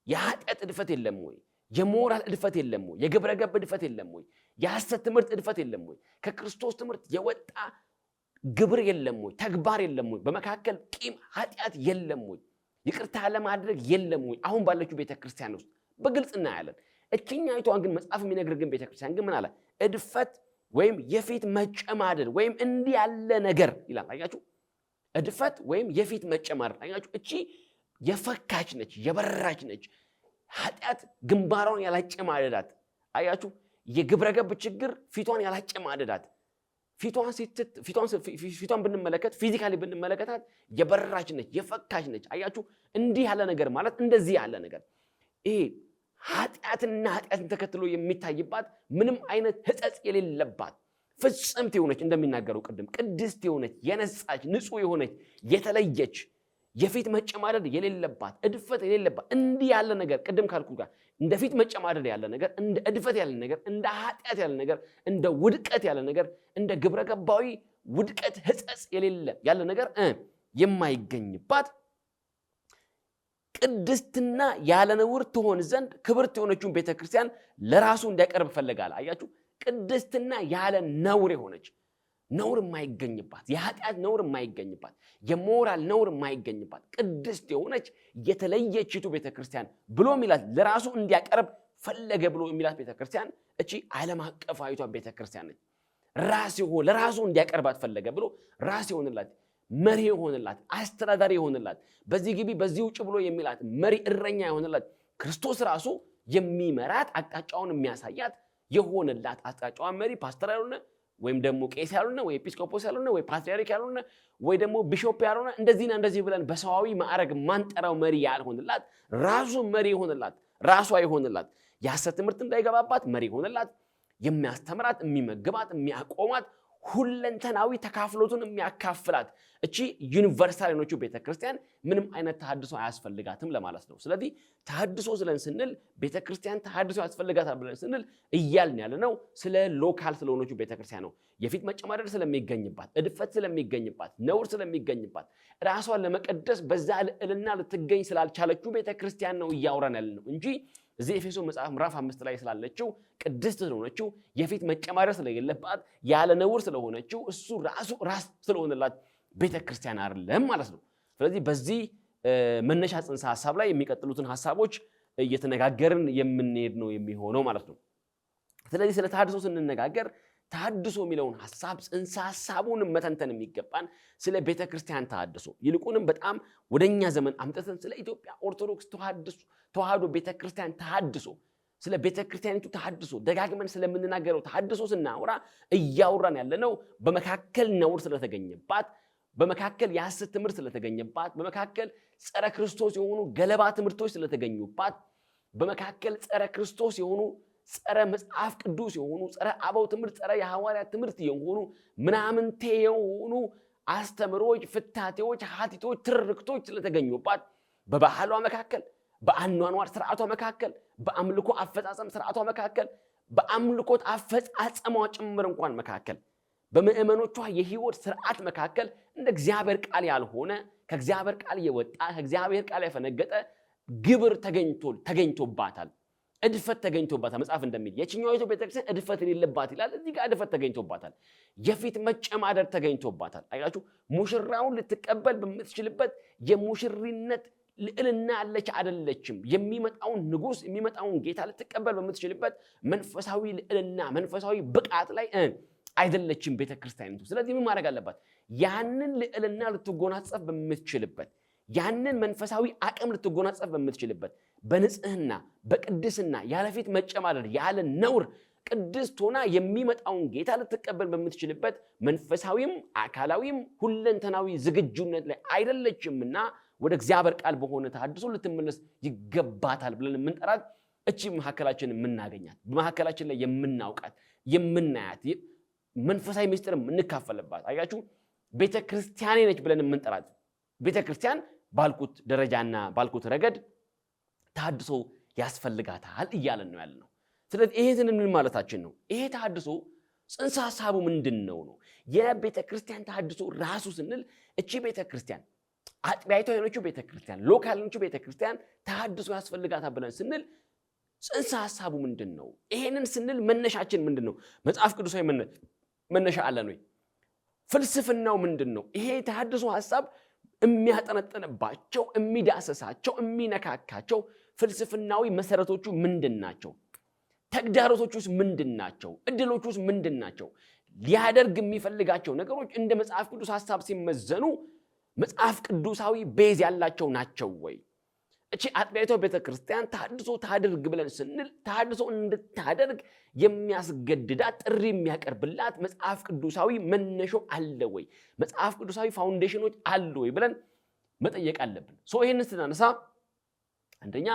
የኃጢአት እድፈት የለም ወይ? የሞራል እድፈት የለም ወይ? የግብረ ገብ እድፈት የለም ወይ? የሐሰት ትምህርት እድፈት የለም ወይ? ከክርስቶስ ትምህርት የወጣ ግብር የለም ወይ? ተግባር የለም ወይ? በመካከል ቂም ኃጢአት የለም ወይ? ይቅርታ ለማድረግ የለም ወይ? አሁን ባለችው ቤተክርስቲያን ውስጥ በግልጽ እናያለን። እችኛይቷን ግን መጽሐፍ የሚነግር ግን ቤተክርስቲያን ግን ምን አለ? እድፈት ወይም የፊት መጨማደድ ወይም እንዲህ ያለ ነገር ይላል። አያችሁ እድፈት ወይም የፊት መጨማደድ። አያችሁ እቺ የፈካች ነች፣ የበራች ነች። ኃጢአት ግንባሯን ያላጨማደዳት። አያችሁ የግብረገብ ችግር ፊቷን ያላጨማደዳት። ፊቷን ብንመለከት ፊዚካሊ ብንመለከታት የበራች ነች፣ የፈካች ነች። አያችሁ እንዲህ ያለ ነገር ማለት እንደዚህ ያለ ነገር ይሄ ኃጢአትን ተከትሎ የሚታይባት ምንም አይነት ሕጸጽ የሌለባት ፍጽምት የሆነች እንደሚናገረው ቅድም ቅድስት የሆነች የነጻች ንጹህ የሆነች የተለየች የፊት መጨማደድ የሌለባት እድፈት የሌለባት እንዲህ ያለ ነገር ቅድም ካልኩ ጋር እንደ ፊት መጨማደድ ያለ ነገር እንደ እድፈት ያለ ነገር እንደ ኃጢአት ያለ ነገር እንደ ውድቀት ያለ ነገር እንደ ግብረገባዊ ውድቀት ሕጸጽ የሌለ ያለ ነገር የማይገኝባት ቅድስትና ያለ ነውር ትሆን ዘንድ ክብርት የሆነችውን ቤተክርስቲያን ለራሱ እንዲያቀርብ ፈለጋል። አያችሁ ቅድስትና ያለ ነውር የሆነች ነውር የማይገኝባት የኃጢአት ነውር የማይገኝባት የሞራል ነውር የማይገኝባት ቅድስት የሆነች የተለየችቱ ቤተክርስቲያን ብሎ የሚላት ለራሱ እንዲያቀርብ ፈለገ ብሎ የሚላት ቤተክርስቲያን እቺ ዓለም አቀፋዊቷ ቤተክርስቲያን ነች። ለራሱ እንዲያቀርባት ፈለገ ብሎ ራስ ይሆንላት መሪ የሆነላት አስተዳዳሪ የሆነላት በዚህ ግቢ በዚህ ውጭ ብሎ የሚላት መሪ እረኛ የሆነላት ክርስቶስ ራሱ የሚመራት አቅጣጫውን የሚያሳያት የሆነላት አቅጣጫዋን መሪ ፓስተር ያልሆነ ወይም ደግሞ ቄስ ያልሆነ ወይ ኤጲስቆጶስ ያልሆነ ወይ ፓትርያርክ ያልሆነ ወይ ደግሞ ቢሾፕ ያልሆነ እንደዚህና እንደዚህ ብለን በሰዋዊ ማዕረግ ማንጠራው መሪ ያልሆነላት ራሱ መሪ የሆነላት ራሷ የሆነላት የሐሰት ትምህርት እንዳይገባባት መሪ የሆነላት የሚያስተምራት የሚመግባት የሚያቆማት ሁለንተናዊ ተካፍሎቱን የሚያካፍላት እቺ ዩኒቨርሳል የሆነችው ቤተክርስቲያን ምንም አይነት ተሐድሶ አያስፈልጋትም ለማለት ነው። ስለዚህ ተሐድሶ ብለን ስንል ቤተክርስቲያን ተሐድሶ ያስፈልጋታል ብለን ስንል እያልን ያለነው ስለ ሎካል ስለሆነችው ቤተክርስቲያን ነው። የፊት መጨማደድ ስለሚገኝባት፣ እድፈት ስለሚገኝባት፣ ነውር ስለሚገኝባት ራሷን ለመቀደስ በዛ ልዕልና ልትገኝ ስላልቻለችው ቤተክርስቲያን ነው እያወራን ያለነው እንጂ እዚህ ኤፌሶን መጽሐፍ ምዕራፍ 5 ላይ ስላለችው ቅድስት ስለሆነችው የፊት መጨማደድ ስለሌለባት ያለ ነውር ስለሆነችው እሱ ራሱ ራስ ስለሆነላት ቤተክርስቲያን አይደለም ማለት ነው። ስለዚህ በዚህ መነሻ ጽንሰ ሐሳብ ላይ የሚቀጥሉትን ሐሳቦች እየተነጋገርን የምንሄድ ነው የሚሆነው ማለት ነው። ስለዚህ ስለ ተሐድሶ ስንነጋገር ተሐድሶ የሚለውን ሐሳብ ጽንሰ ሐሳቡን መተንተን የሚገባን ስለ ቤተክርስቲያን ተሐድሶ ይልቁንም በጣም ወደኛ ዘመን አምጥተን ስለ ኢትዮጵያ ኦርቶዶክስ ተዋህዶ ቤተክርስቲያን ተሐድሶ ስለ ቤተክርስቲያኒቱ ተሐድሶ ደጋግመን ስለምንናገረው ተሐድሶ ስናወራ እያወራን ያለነው በመካከል ነውር ስለተገኘባት፣ በመካከል የሐሰት ትምህርት ስለተገኘባት፣ በመካከል ጸረ ክርስቶስ የሆኑ ገለባ ትምህርቶች ስለተገኙባት፣ በመካከል ጸረ ክርስቶስ የሆኑ ጸረ መጽሐፍ ቅዱስ የሆኑ ጸረ አበው ትምህርት ጸረ የሐዋርያት ትምህርት የሆኑ ምናምንቴ የሆኑ አስተምሮች፣ ፍታቴዎች፣ ሀቲቶች፣ ትርክቶች ስለተገኙባት በባህሏ መካከል፣ በአኗኗር ስርዓቷ መካከል፣ በአምልኮ አፈጻጸም ስርዓቷ መካከል፣ በአምልኮት አፈጻጸሟ ጭምር እንኳን መካከል፣ በምእመኖቿ የህይወት ስርዓት መካከል እንደ እግዚአብሔር ቃል ያልሆነ ከእግዚአብሔር ቃል የወጣ ከእግዚአብሔር ቃል ያፈነገጠ ግብር ተገኝቶባታል። እድፈት ተገኝቶባታል። መጽሐፍ እንደሚል የትኛይቱ ቤተክርስቲያን እድፈት የሌለባት ይላል። እዚህ ጋር እድፈት ተገኝቶባታል። የፊት መጨማደር ተገኝቶባታል። አያችሁ፣ ሙሽራውን ልትቀበል በምትችልበት የሙሽሪነት ልዕልና ያለች አይደለችም። የሚመጣውን ንጉስ የሚመጣውን ጌታ ልትቀበል በምትችልበት መንፈሳዊ ልዕልና መንፈሳዊ ብቃት ላይ አይደለችም ቤተክርስቲያኒቱ። ስለዚህ ምን ማድረግ አለባት? ያንን ልዕልና ልትጎናጸፍ በምትችልበት ያንን መንፈሳዊ አቅም ልትጎናጸፍ በምትችልበት በንጽህና በቅድስና ያለፊት መጨማደር ያለ ነውር ቅድስት ሆና የሚመጣውን ጌታ ልትቀበል በምትችልበት መንፈሳዊም አካላዊም ሁለንተናዊ ዝግጁነት ላይ አይደለችምና ወደ እግዚአብሔር ቃል በሆነ ተሐድሶ ልትመለስ ይገባታል ብለን የምንጠራት እቺ መሐከላችን የምናገኛት በመሐከላችን ላይ የምናውቃት የምናያት መንፈሳዊ ምስጢር እንካፈልባት አያችሁ ቤተክርስቲያኔ ነች ብለን የምንጠራት ቤተክርስቲያን ባልኩት ደረጃና ባልኩት ረገድ ተሐድሶ ያስፈልጋታል እያለን ነው ያለነው። ስለዚህ ይሄን ምን ማለታችን ነው? ይሄ ተሐድሶ ጽንሰ ሐሳቡ ምንድነው ነው? የቤተክርስቲያን ተሐድሶ ራሱ ስንል እቺ ቤተክርስቲያን አጥቢያይቷ የሆነችው ቤተክርስቲያን ሎካል የሆነችው ቤተክርስቲያን ተሐድሶ ያስፈልጋታል ብለን ስንል ጽንሰ ሐሳቡ ምንድነው? ይሄንን ስንል መነሻችን ምንድነው? መጽሐፍ ቅዱሳዊ መነሻ አለን ወይ? ፍልስፍናው ምንድነው? ይሄ ተሐድሶ ሐሳብ የሚያጠነጥንባቸው የሚዳሰሳቸው የሚነካካቸው ፍልስፍናዊ መሰረቶቹ ምንድናቸው? ተግዳሮቶቹስ ምንድናቸው? እድሎቹስ ምንድናቸው? ሊያደርግ የሚፈልጋቸው ነገሮች እንደ መጽሐፍ ቅዱስ ሐሳብ ሲመዘኑ መጽሐፍ ቅዱሳዊ ቤዝ ያላቸው ናቸው ወይ? እቺ አጥቢያይቷ ቤተክርስቲያን ተሐድሶ ታድርግ ብለን ስንል ተሐድሶ እንድታደርግ የሚያስገድዳት ጥሪ የሚያቀርብላት መጽሐፍ ቅዱሳዊ መነሾ አለ ወይ? መጽሐፍ ቅዱሳዊ ፋውንዴሽኖች አሉ ወይ ብለን መጠየቅ አለብን። ይሄንን ስናነሳ አንደኛ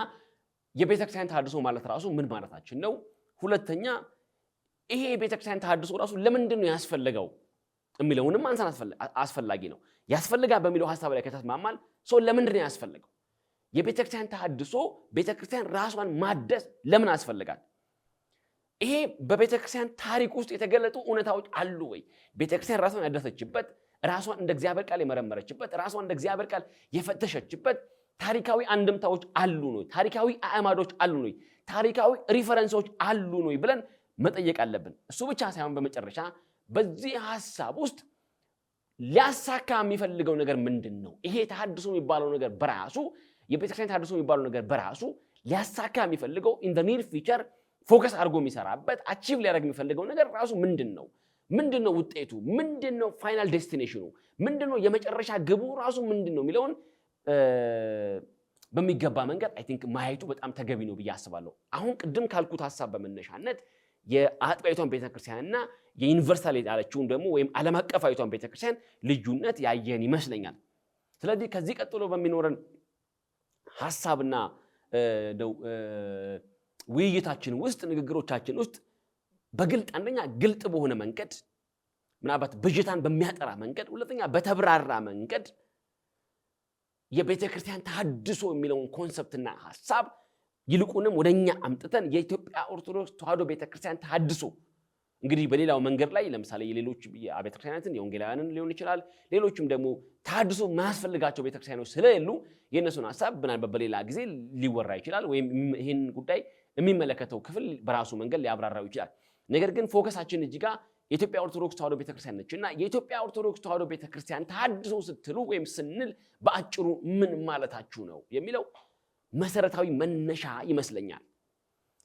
የቤተክርስቲያን ተሐድሶ ማለት ራሱ ምን ማለታችን ነው? ሁለተኛ ይሄ የቤተክርስቲያን ተሐድሶ ራሱ ለምንድን ነው ያስፈልገው የሚለውንም ማንሳት አስፈላጊ ነው። ያስፈልጋል በሚለው ሐሳብ ላይ ከተስማማን ለምንድን ነው ያስፈልገው? የቤተክርስቲያን ተሐድሶ ቤተክርስቲያን ራሷን ማደስ ለምን አስፈልጋል? ይሄ በቤተክርስቲያን ታሪክ ውስጥ የተገለጡ እውነታዎች አሉ ወይ? ቤተክርስቲያን ራሷን ያደሰችበት፣ ራሷን እንደ እግዚአብሔር ቃል የመረመረችበት፣ ራሷን እንደ እግዚአብሔር ቃል የፈተሸችበት ታሪካዊ አንድምታዎች አሉ ነው? ታሪካዊ አዕማዶች አሉ ነው? ታሪካዊ ሪፈረንሶች አሉ ነው ብለን መጠየቅ አለብን። እሱ ብቻ ሳይሆን በመጨረሻ በዚህ ሐሳብ ውስጥ ሊያሳካ የሚፈልገው ነገር ምንድን ነው? ይሄ ተሐድሶ የሚባለው ነገር በራሱ የቤተክርስቲያን ተሐድሶ የሚባለው ነገር በራሱ ሊያሳካ የሚፈልገው ኢን ዘ ኒር ፊቸር ፎከስ አድርጎ የሚሰራበት አቺቭ ሊያደርግ የሚፈልገው ነገር ራሱ ምንድነው? ምንድነው ውጤቱ? ምንድነው ፋይናል ዴስቲኔሽኑ? ምንድነው የመጨረሻ ግቡ ራሱ ምንድነው የሚለውን በሚገባ መንገድ አይ ቲንክ ማየቱ በጣም ተገቢ ነው ብዬ አስባለሁ። አሁን ቅድም ካልኩት ሐሳብ በመነሻነት የአጥቢያይቷን ቤተክርስቲያንና የዩኒቨርሳል ያለችውን ደግሞ ወይም ዓለም አቀፋዊቷን ቤተክርስቲያን ልዩነት ያየን ይመስለኛል። ስለዚህ ከዚህ ቀጥሎ በሚኖረን ሐሳብና ውይይታችን ውስጥ ንግግሮቻችን ውስጥ በግልጥ አንደኛ ግልጥ በሆነ መንገድ ምናልባት ብዥታን በሚያጠራ መንገድ፣ ሁለተኛ በተብራራ መንገድ የቤተክርስቲያን ተሐድሶ የሚለውን ኮንሰፕትና ሐሳብ ይልቁንም ወደኛ አምጥተን የኢትዮጵያ ኦርቶዶክስ ተዋሕዶ ቤተክርስቲያን ተሐድሶ እንግዲህ በሌላው መንገድ ላይ ለምሳሌ የሌሎች ቤተክርስቲያናትን የወንጌላውያንን ሊሆን ይችላል፣ ሌሎችም ደግሞ ተሐድሶ ማያስፈልጋቸው ቤተክርስቲያኖች ስለሌሉ የእነሱን ሐሳብ ምናልባት በሌላ ጊዜ ሊወራ ይችላል፣ ወይም ይህን ጉዳይ የሚመለከተው ክፍል በራሱ መንገድ ሊያብራራው ይችላል። ነገር ግን ፎከሳችን እዚህ ጋር የኢትዮጵያ ኦርቶዶክስ ተዋሕዶ ቤተክርስቲያን ነችና የኢትዮጵያ ኦርቶዶክስ ተዋሕዶ ቤተክርስቲያን ተሐድሶ ስትሉ ወይም ስንል በአጭሩ ምን ማለታችሁ ነው የሚለው መሰረታዊ መነሻ ይመስለኛል።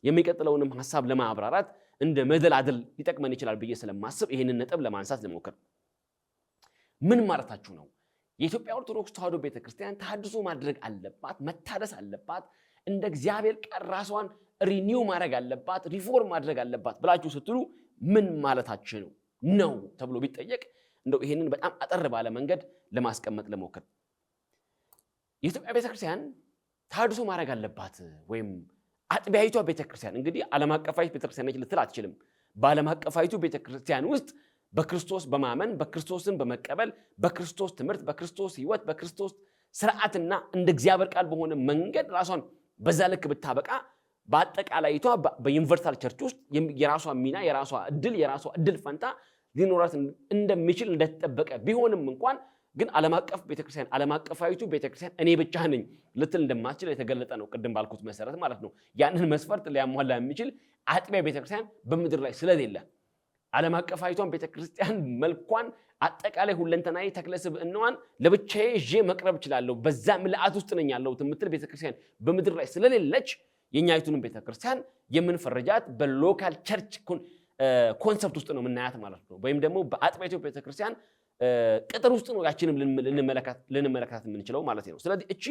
የሚቀጥለውንም ሐሳብ ለማብራራት እንደ መደላድል ሊጠቅመን ይችላል ብዬ ስለማስብ ይህንን ነጥብ ለማንሳት ልሞክር። ምን ማለታችሁ ነው? የኢትዮጵያ ኦርቶዶክስ ተዋሕዶ ቤተክርስቲያን ተሐድሶ ማድረግ አለባት፣ መታደስ አለባት፣ እንደ እግዚአብሔር ቃል ራሷን ሪኒው ማድረግ አለባት፣ ሪፎርም ማድረግ አለባት ብላችሁ ስትሉ ምን ማለታችሁ ነው ተብሎ ቢጠየቅ እንደው ይህንን በጣም አጠር ባለ መንገድ ለማስቀመጥ ልሞክር። የኢትዮጵያ ቤተክርስቲያን ተሐድሶ ማድረግ አለባት ወይም አጥቢያይቷ ቤተክርስቲያን እንግዲህ ዓለም አቀፋዊት ቤተክርስቲያን ነች ልትል አትችልም። በዓለም አቀፋዊቱ ቤተክርስቲያን ውስጥ በክርስቶስ በማመን በክርስቶስን በመቀበል በክርስቶስ ትምህርት፣ በክርስቶስ ሕይወት፣ በክርስቶስ ስርዓትና እንደ እግዚአብሔር ቃል በሆነ መንገድ ራሷን በዛ ልክ ብታበቃ በአጠቃላይቷ በዩኒቨርሳል ቸርች ውስጥ የራሷ ሚና የራሷ እድል ፈንታ ሊኖራት እንደሚችል እንደተጠበቀ ቢሆንም እንኳን ግን ዓለም አቀፍ ቤተክርስቲያን ዓለም አቀፋዊቱ ቤተክርስቲያን እኔ ብቻ ነኝ ልትል እንደማትችል የተገለጠ ነው። ቅድም ባልኩት መሰረት ማለት ነው። ያንን መስፈርት ሊያሟላ የሚችል አጥቢያ ቤተክርስቲያን በምድር ላይ ስለሌለ ዓለም አቀፋዊቷን ቤተክርስቲያን መልኳን አጠቃላይ ሁለንተናዊ ተክለ ስብዕናዋን ለብቻዬ ይዤ መቅረብ እችላለሁ በዛ ምልአት ውስጥ ነኝ ያለሁት የምትል ቤተክርስቲያን በምድር ላይ ስለሌለች የኛይቱን ቤተክርስቲያን የምንፈረጃት በሎካል ቸርች ኮንሰፕት ውስጥ ነው የምናያት ማለት ነው። ወይም ደግሞ በአጥቢያ ቤተክርስቲያን ቅጥር ውስጥ ነው ያችንም ልንመለከታት የምንችለው ማለት ነው። ስለዚህ እቺ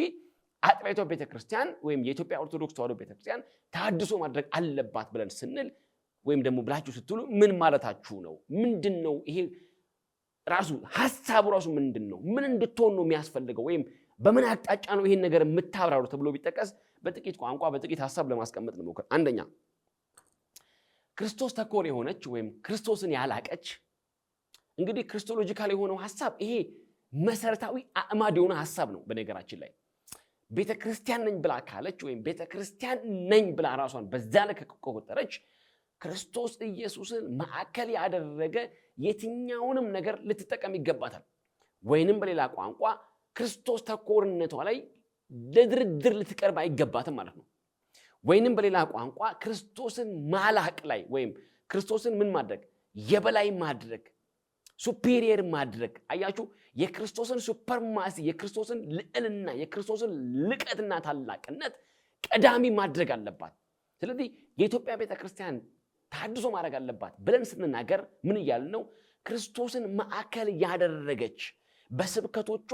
አጥቢያ ቤተክርስቲያን ወይም የኢትዮጵያ ኦርቶዶክስ ተዋሕዶ ቤተክርስቲያን ተሐድሶ ማድረግ አለባት ብለን ስንል ወይም ደግሞ ብላችሁ ስትሉ ምን ማለታችሁ ነው? ምንድነው ይሄ ራሱ ሐሳቡ ራሱ ምንድነው? ምን እንድትሆን ነው የሚያስፈልገው? ወይም በምን አቅጣጫ ነው ይሄን ነገር የምታብራሩ ተብሎ ቢጠቀስ በጥቂት ቋንቋ በጥቂት ሐሳብ ለማስቀመጥ ልሞክር። አንደኛ ክርስቶስ ተኮር የሆነች ወይም ክርስቶስን ያላቀች እንግዲህ ክርስቶሎጂካል የሆነው ሐሳብ ይሄ መሰረታዊ አዕማድ የሆነ ሐሳብ ነው። በነገራችን ላይ ቤተክርስቲያን ነኝ ብላ ካለች ወይም ቤተክርስቲያን ነኝ ብላ ራሷን በዛ ልክ ከቆጠረች ክርስቶስ ኢየሱስን ማዕከል ያደረገ የትኛውንም ነገር ልትጠቀም ይገባታል። ወይንም በሌላ ቋንቋ ክርስቶስ ተኮርነቷ ላይ ለድርድር ልትቀርብ አይገባትም ማለት ነው። ወይንም በሌላ ቋንቋ ክርስቶስን ማላቅ ላይ ወይም ክርስቶስን ምን ማድረግ የበላይ ማድረግ ሱፔሪየር ማድረግ አያችሁ የክርስቶስን ሱፐርማሲ የክርስቶስን ልዕልና የክርስቶስን ልቀትና ታላቅነት ቀዳሚ ማድረግ አለባት። ስለዚህ የኢትዮጵያ ቤተክርስቲያን ተሐድሶ ማድረግ አለባት ብለን ስንናገር ምን እያልን ነው? ክርስቶስን ማዕከል ያደረገች በስብከቶቿ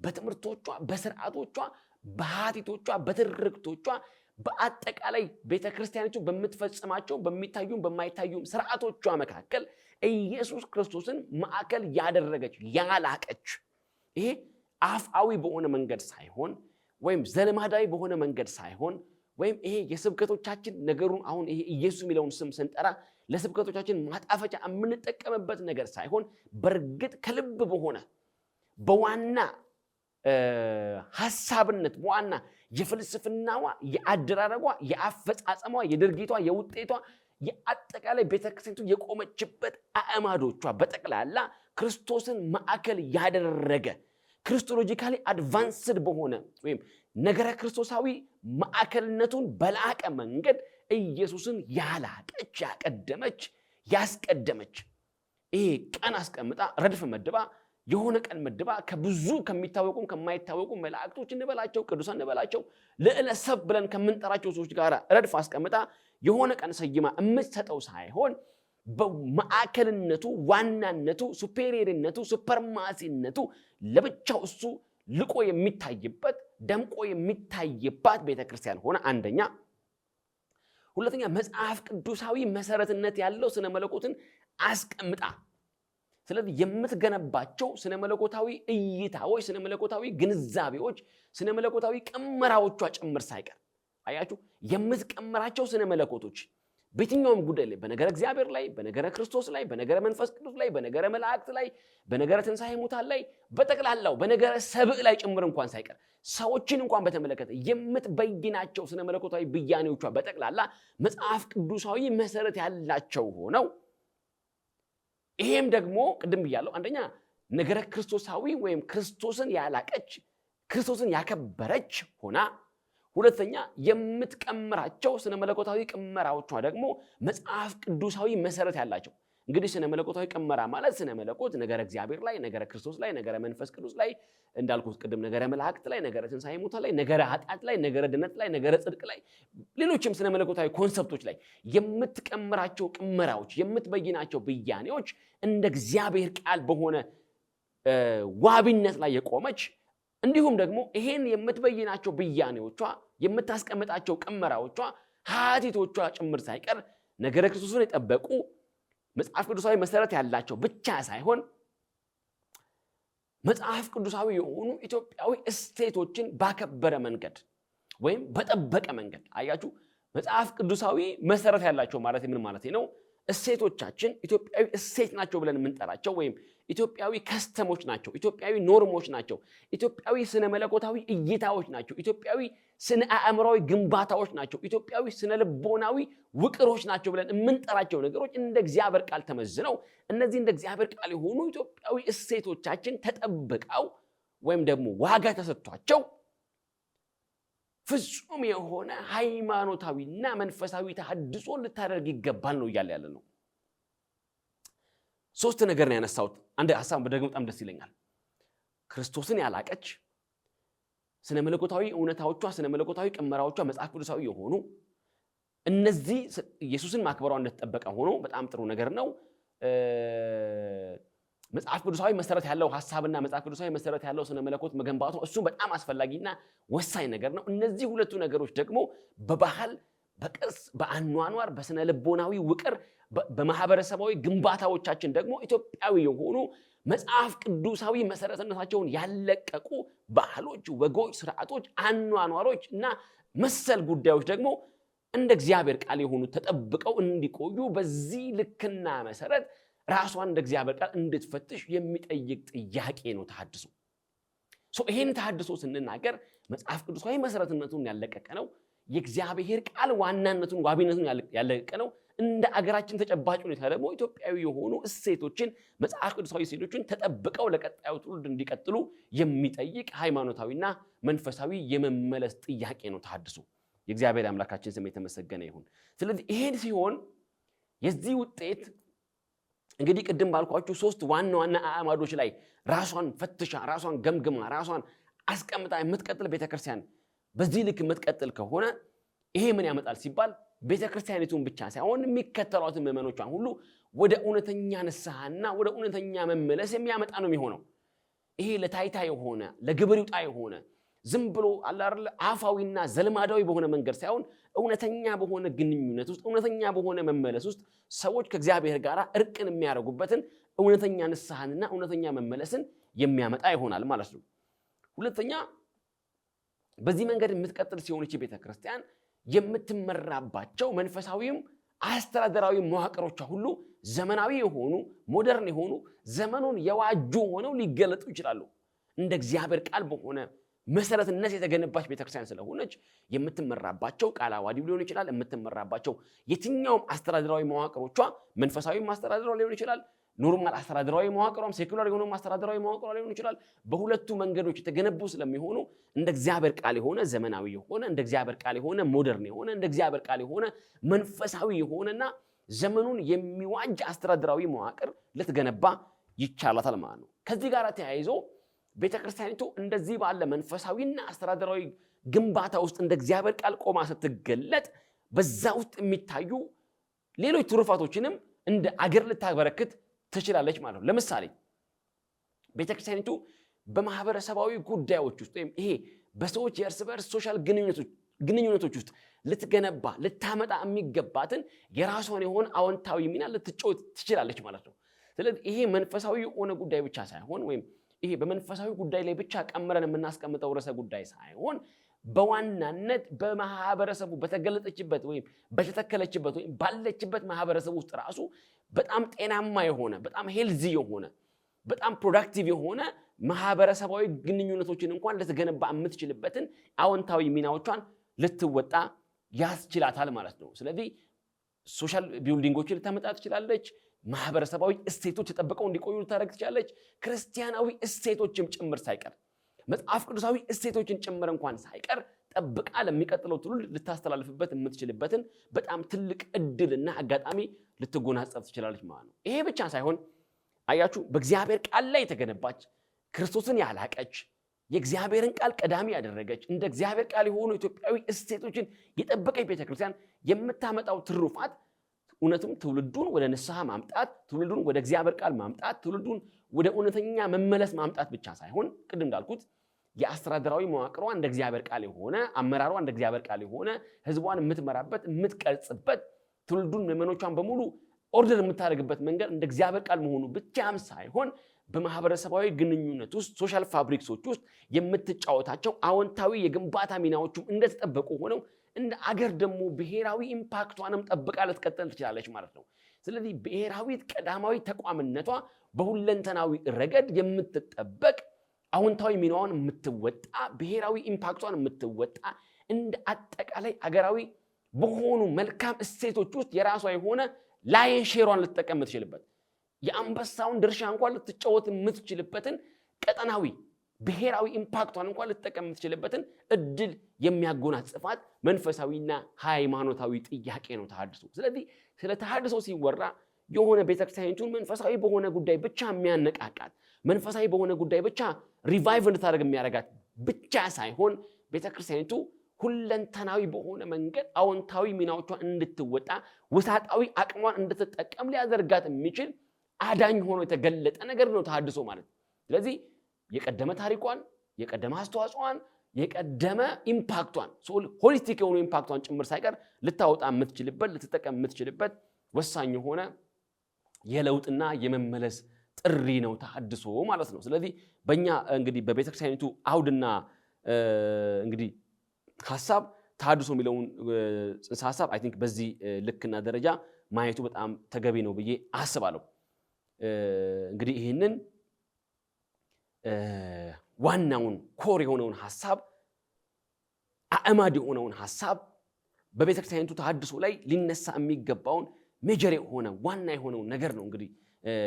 በትምህርቶቿ በስርዓቶቿ በሐቲቶቿ በትርክቶቿ በአጠቃላይ ቤተክርስቲያኒቱ በምትፈጽማቸው በሚታዩም በማይታዩም ስርዓቶቿ መካከል ኢየሱስ ክርስቶስን ማዕከል ያደረገች ያላቀች ይሄ አፍአዊ በሆነ መንገድ ሳይሆን ወይም ዘልማዳዊ በሆነ መንገድ ሳይሆን ወይም ይሄ የስብከቶቻችን ነገሩን አሁን ይሄ ኢየሱስ የሚለውን ስም ስንጠራ ለስብከቶቻችን ማጣፈጫ የምንጠቀምበት ነገር ሳይሆን በርግጥ ከልብ በሆነ በዋና ሐሳብነት በዋና የፍልስፍናዋ የአደራረጓ የአፈጻጸሟ የድርጊቷ የውጤቷ የአጠቃላይ ቤተክርስቲያኒቱ የቆመችበት አዕማዶቿ በጠቅላላ ክርስቶስን ማዕከል ያደረገ ክርስቶሎጂካሊ አድቫንስድ በሆነ ወይም ነገረ ክርስቶሳዊ ማዕከልነቱን በላቀ መንገድ ኢየሱስን ያላቀች ያቀደመች ያስቀደመች ይሄ ቀን አስቀምጣ ረድፍ መድባ የሆነ ቀን መድባ ከብዙ ከሚታወቁም ከማይታወቁ መላእክቶች እንበላቸው ቅዱሳን እንበላቸው ልዕለ ሰብ ብለን ከምንጠራቸው ሰዎች ጋር ረድፍ አስቀምጣ የሆነ ቀን ሰይማ የምትሰጠው ሳይሆን በማዕከልነቱ ዋናነቱ ሱፔሪየርነቱ ሱፐርማሲነቱ ለብቻው እሱ ልቆ የሚታይበት ደምቆ የሚታይባት ቤተክርስቲያን ሆነ አንደኛ። ሁለተኛ መጽሐፍ ቅዱሳዊ መሰረትነት ያለው ስነ መለኮትን አስቀምጣ ስለዚህ የምትገነባቸው ስነ መለኮታዊ እይታዎች ስነ መለኮታዊ ግንዛቤዎች ስነ መለኮታዊ ቀመራዎቿ ጭምር ሳይቀር አያችሁ የምትቀመራቸው ስነ መለኮቶች በየትኛውም ጉዳይ ላይ በነገረ እግዚአብሔር ላይ በነገረ ክርስቶስ ላይ በነገረ መንፈስ ቅዱስ ላይ በነገረ መላእክት ላይ በነገረ ትንሣኤ ሙታን ላይ በጠቅላላው በነገረ ሰብእ ላይ ጭምር እንኳን ሳይቀር ሰዎችን እንኳን በተመለከተ የምትበይናቸው ስነ መለኮታዊ ብያኔዎቿ በጠቅላላ መጽሐፍ ቅዱሳዊ መሰረት ያላቸው ሆነው ይሄም ደግሞ ቅድም ብያለሁ አንደኛ ነገረ ክርስቶሳዊ ወይም ክርስቶስን ያላቀች ክርስቶስን ያከበረች ሆና ሁለተኛ የምትቀምራቸው ስነ መለኮታዊ ቅመራዎቿ ደግሞ መጽሐፍ ቅዱሳዊ መሰረት ያላቸው እንግዲህ ስነ መለኮታዊ ቅመራ ማለት ስነ መለኮት ነገረ እግዚአብሔር ላይ ነገረ ክርስቶስ ላይ ነገረ መንፈስ ቅዱስ ላይ እንዳልኩት ቅድም ነገረ መላእክት ላይ ነገረ ትንሣኤ ሙታን ላይ ነገረ ኃጢአት ላይ ነገረ ድነት ላይ ነገረ ጽድቅ ላይ ሌሎችም ስነ መለኮታዊ ኮንሰፕቶች ላይ የምትቀምራቸው ቅመራዎች የምትበይናቸው ብያኔዎች እንደ እግዚአብሔር ቃል በሆነ ዋቢነት ላይ የቆመች እንዲሁም ደግሞ ይሄን የምትበይናቸው ብያኔዎቿ የምታስቀምጣቸው ቅመራዎቿ ሐቲቶቿ ጭምር ሳይቀር ነገረ ክርስቶስን የጠበቁ መጽሐፍ ቅዱሳዊ መሰረት ያላቸው ብቻ ሳይሆን መጽሐፍ ቅዱሳዊ የሆኑ ኢትዮጵያዊ እሴቶችን ባከበረ መንገድ ወይም በጠበቀ መንገድ አያችሁ መጽሐፍ ቅዱሳዊ መሰረት ያላቸው ማለት ምን ማለት ነው? እሴቶቻችን ኢትዮጵያዊ እሴት ናቸው ብለን የምንጠራቸው ወይም ኢትዮጵያዊ ከስተሞች ናቸው። ኢትዮጵያዊ ኖርሞች ናቸው። ኢትዮጵያዊ ስነ መለኮታዊ እይታዎች ናቸው። ኢትዮጵያዊ ስነ አእምሮዊ ግንባታዎች ናቸው። ኢትዮጵያዊ ስነ ልቦናዊ ውቅሮች ናቸው ብለን የምንጠራቸው ነገሮች እንደ እግዚአብሔር ቃል ተመዝነው እነዚህ እንደ እግዚአብሔር ቃል የሆኑ ኢትዮጵያዊ እሴቶቻችን ተጠብቀው ወይም ደግሞ ዋጋ ተሰጥቷቸው ፍጹም የሆነ ሃይማኖታዊና መንፈሳዊ ተሐድሶ ልታደርግ ይገባል ነው እያለ ያለ ነው። ሶስት ነገር ነው ያነሳሁት። አንድ ሐሳብ በደግሞ በጣም ደስ ይለኛል። ክርስቶስን ያላቀች ስነ መለኮታዊ እውነታዎቿ፣ ስነ መለኮታዊ ቀመራዎቿ መጽሐፍ ቅዱሳዊ የሆኑ እነዚህ ኢየሱስን ማክበሯ እንደተጠበቀ ሆኖ በጣም ጥሩ ነገር ነው። መጽሐፍ ቅዱሳዊ መሰረት ያለው ሐሳብና መጽሐፍ ቅዱሳዊ መሰረት ያለው ስነ መለኮት መገንባቱ እሱ በጣም አስፈላጊና ወሳኝ ነገር ነው። እነዚህ ሁለቱ ነገሮች ደግሞ በባህል፣ በቅርስ፣ በአኗኗር፣ በስነ ልቦናዊ ውቅር፣ በማህበረሰባዊ ግንባታዎቻችን ደግሞ ኢትዮጵያዊ የሆኑ መጽሐፍ ቅዱሳዊ መሰረትነታቸውን ያለቀቁ ባህሎች፣ ወጎች፣ ስርዓቶች፣ አኗኗሮች እና መሰል ጉዳዮች ደግሞ እንደ እግዚአብሔር ቃል የሆኑ ተጠብቀው እንዲቆዩ በዚህ ልክና መሰረት ራሷን እንደ እግዚአብሔር ቃል እንድትፈትሽ የሚጠይቅ ጥያቄ ነው ተሐድሶ። ይሄን ተሐድሶ ስንናገር መጽሐፍ ቅዱሳዊ መሰረትነቱን ያለቀቀ ነው። የእግዚአብሔር ቃል ዋናነቱን ዋቢነቱን ያለቀቀ ነው። እንደ አገራችን ተጨባጭ ሁኔታ ደግሞ ኢትዮጵያዊ የሆኑ እሴቶችን መጽሐፍ ቅዱሳዊ እሴቶችን ተጠብቀው ለቀጣዩ ትውልድ እንዲቀጥሉ የሚጠይቅ ሃይማኖታዊና መንፈሳዊ የመመለስ ጥያቄ ነው ተሐድሶ። የእግዚአብሔር አምላካችን ስም የተመሰገነ ይሁን። ስለዚህ ይሄን ሲሆን የዚህ ውጤት እንግዲህ ቅድም ባልኳችሁ ሶስት ዋና ዋና አዕማዶች ላይ ራሷን ፈትሻ ራሷን ገምግማ ራሷን አስቀምጣ የምትቀጥል ቤተክርስቲያን በዚህ ልክ የምትቀጥል ከሆነ ይሄ ምን ያመጣል ሲባል ቤተክርስቲያኒቱን ብቻ ሳይሆን የሚከተሏትን ምዕመኖቿን ሁሉ ወደ እውነተኛ ንስሐና ወደ እውነተኛ መመለስ የሚያመጣ ነው የሚሆነው። ይሄ ለታይታ የሆነ ለግብር ይውጣ የሆነ ዝም ብሎ አላርለ አፋዊና ዘልማዳዊ በሆነ መንገድ ሳይሆን እውነተኛ በሆነ ግንኙነት ውስጥ እውነተኛ በሆነ መመለስ ውስጥ ሰዎች ከእግዚአብሔር ጋር እርቅን የሚያደርጉበትን እውነተኛ ንስሐንና እውነተኛ መመለስን የሚያመጣ ይሆናል ማለት ነው። ሁለተኛ በዚህ መንገድ የምትቀጥል ሲሆን እቺ ቤተክርስቲያን የምትመራባቸው መንፈሳዊም አስተዳደራዊ መዋቅሮቿ ሁሉ ዘመናዊ የሆኑ ሞደርን የሆኑ ዘመኑን የዋጁ ሆነው ሊገለጡ ይችላሉ። እንደ እግዚአብሔር ቃል በሆነ መሰረትነት የተገነባች ቤተክርስቲያን ስለሆነች የምትመራባቸው ቃለ ዓዋዲው ሊሆን ይችላል። የምትመራባቸው የትኛውም አስተዳደራዊ መዋቅሮቿ መንፈሳዊም አስተዳደራዊ ሊሆን ይችላል። ኖርማል አስተዳደራዊ መዋቅሯም ሴኩላር የሆነው አስተዳደራዊ መዋቅሯ ሊሆን ይችላል። በሁለቱ መንገዶች የተገነቡ ስለሚሆኑ እንደ እግዚአብሔር ቃል የሆነ ዘመናዊ የሆነ እንደ እግዚአብሔር ቃል የሆነ ሞደርን የሆነ እንደ እግዚአብሔር ቃል የሆነ መንፈሳዊ የሆነና ዘመኑን የሚዋጅ አስተዳደራዊ መዋቅር ልትገነባ ይቻላታል ማለት ነው። ከዚህ ጋር ተያይዞ ቤተክርስቲያኒቱ እንደዚህ ባለ መንፈሳዊና አስተዳደራዊ ግንባታ ውስጥ እንደ እግዚአብሔር ቃል ቆማ ስትገለጥ በዛ ውስጥ የሚታዩ ሌሎች ትሩፋቶችንም እንደ አገር ልታበረክት ትችላለች ማለት ነው። ለምሳሌ ቤተክርስቲያኒቱ በማህበረሰባዊ ጉዳዮች ውስጥ ወይም ይሄ በሰዎች የእርስ በርስ ሶሻል ግንኙነቶች ውስጥ ልትገነባ ልታመጣ የሚገባትን የራሷን የሆነ አዎንታዊ ሚና ልትጫወት ትችላለች ማለት ነው። ስለዚህ ይሄ መንፈሳዊ የሆነ ጉዳይ ብቻ ሳይሆን ወይም ይሄ በመንፈሳዊ ጉዳይ ላይ ብቻ ቀምረን የምናስቀምጠው ርዕሰ ጉዳይ ሳይሆን በዋናነት በማህበረሰቡ በተገለጠችበት ወይም በተተከለችበት ወይም ባለችበት ማህበረሰብ ውስጥ ራሱ በጣም ጤናማ የሆነ በጣም ሄልዚ የሆነ በጣም ፕሮዳክቲቭ የሆነ ማህበረሰባዊ ግንኙነቶችን እንኳን ልትገነባ የምትችልበትን አዎንታዊ ሚናዎቿን ልትወጣ ያስችላታል ማለት ነው። ስለዚህ ሶሻል ቢልዲንጎችን ልታመጣ ትችላለች። ማህበረሰባዊ እሴቶች ተጠብቀው እንዲቆዩ ልታደርግ ትችላለች። ክርስቲያናዊ እሴቶችም ጭምር ሳይቀር መጽሐፍ ቅዱሳዊ እሴቶችን ጭምር እንኳን ሳይቀር ጠብቃ ለሚቀጥለው ትውልድ ልታስተላልፍበት የምትችልበትን በጣም ትልቅ እድልና አጋጣሚ ልትጎናጸፍ ትችላለች ማለት ነው። ይሄ ብቻ ሳይሆን አያችሁ በእግዚአብሔር ቃል ላይ የተገነባች ክርስቶስን ያላቀች የእግዚአብሔርን ቃል ቀዳሚ ያደረገች እንደ እግዚአብሔር ቃል የሆኑ ኢትዮጵያዊ እሴቶችን የጠበቀች ቤተክርስቲያን የምታመጣው ትሩፋት እውነትም ትውልዱን ወደ ንስሐ ማምጣት፣ ትውልዱን ወደ እግዚአብሔር ቃል ማምጣት፣ ትውልዱን ወደ እውነተኛ መመለስ ማምጣት ብቻ ሳይሆን ቅድም እንዳልኩት የአስተዳደራዊ መዋቅሯ እንደ እግዚአብሔር ቃል የሆነ አመራሯ እንደ እግዚአብሔር ቃል የሆነ ህዝቧን የምትመራበት የምትቀርጽበት ትውልዱን ምዕመኖቿን በሙሉ ኦርደር የምታደርግበት መንገድ እንደ እግዚአብሔር ቃል መሆኑ ብቻም ሳይሆን በማህበረሰባዊ ግንኙነት ውስጥ ሶሻል ፋብሪክሶች ውስጥ የምትጫወታቸው አዎንታዊ የግንባታ ሚናዎቹም እንደተጠበቁ ሆነው እንደ አገር ደግሞ ብሔራዊ ኢምፓክቷንም ጠብቃ ልትቀጥል ትችላለች ማለት ነው። ስለዚህ ብሔራዊ ቀዳማዊ ተቋምነቷ በሁለንተናዊ ረገድ የምትጠበቅ አዎንታዊ ሚናዋን የምትወጣ ብሔራዊ ኢምፓክቷን የምትወጣ እንደ አጠቃላይ አገራዊ በሆኑ መልካም እሴቶች ውስጥ የራሷ የሆነ ላይን ሼሯን ልትጠቀም የምትችልበት የአንበሳውን ድርሻ እንኳን ልትጫወት የምትችልበትን ቀጠናዊ ብሔራዊ ኢምፓክቷን እንኳን ልትጠቀም የምትችልበትን እድል የሚያጎናጽፋት መንፈሳዊና ሃይማኖታዊ ጥያቄ ነው ተሐድሶ። ስለዚህ ስለ ተሐድሶ ሲወራ የሆነ ቤተክርስቲያኒቱን መንፈሳዊ በሆነ ጉዳይ ብቻ የሚያነቃቃት መንፈሳዊ በሆነ ጉዳይ ብቻ ሪቫይቭ እንድታደርግ የሚያደርጋት ብቻ ሳይሆን ቤተክርስቲያኒቱ ሁለንተናዊ በሆነ መንገድ አዎንታዊ ሚናዎቿን እንድትወጣ ውሳጣዊ አቅሟን እንድትጠቀም ሊያደርጋት የሚችል አዳኝ ሆኖ የተገለጠ ነገር ነው ተሐድሶ ማለት። ስለዚህ የቀደመ ታሪኳን የቀደመ አስተዋጽኦን የቀደመ ኢምፓክቷን ሆሊስቲክ የሆነ ኢምፓክቷን ጭምር ሳይቀር ልታወጣ የምትችልበት ልትጠቀም የምትችልበት ወሳኝ የሆነ የለውጥና የመመለስ ጥሪ ነው ተሐድሶ ማለት ነው። ስለዚህ በእኛ እንግዲህ በቤተክርስቲያኒቱ አውድና እንግዲህ ሐሳብ ተሐድሶ የሚለውን ጽንሰ ሐሳብ አይ ቲንክ በዚህ ልክና ደረጃ ማየቱ በጣም ተገቢ ነው ብዬ አስባለሁ። እንግዲህ ይህንን ዋናውን ኮር የሆነውን ሐሳብ አዕማድ የሆነውን ሐሳብ በቤተክርስቲያኒቱ ተሐድሶ ላይ ሊነሳ የሚገባውን ሜጀር የሆነ ዋና የሆነውን ነገር ነው እንግዲህ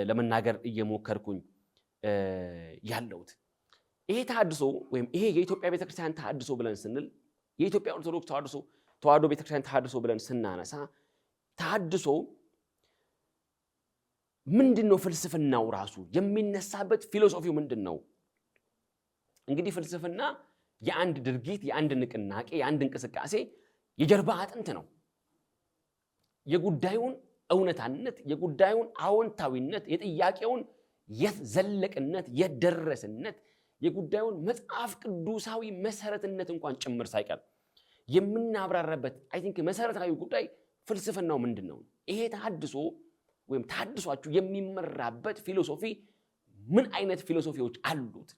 ለመናገር እየሞከርኩኝ ያለሁት። ይሄ ተሐድሶ ወይም ይሄ የኢትዮጵያ ቤተክርስቲያን ተሐድሶ ብለን ስንል የኢትዮጵያ ኦርቶዶክስ ተዋሕዶ ቤተክርስቲያን ተሐድሶ ብለን ስናነሳ ተሐድሶ ምንድነው? ፍልስፍናው ራሱ የሚነሳበት ፊሎሶፊው ምንድነው? እንግዲህ ፍልስፍና የአንድ ድርጊት የአንድ ንቅናቄ የአንድ እንቅስቃሴ የጀርባ አጥንት ነው። የጉዳዩን እውነታነት የጉዳዩን አዎንታዊነት የጥያቄውን የዘለቅነት የደረስነት የጉዳዩን መጽሐፍ ቅዱሳዊ መሰረትነት እንኳን ጭምር ሳይቀር የምናብራራበት አይ ቲንክ መሰረታዊ ጉዳይ ፍልስፍናው ምንድነው? ይሄ ተሐድሶ ወይም ተሐድሷችሁ የሚመራበት ፊሎሶፊ ምን አይነት ፊሎሶፊዎች አሉት?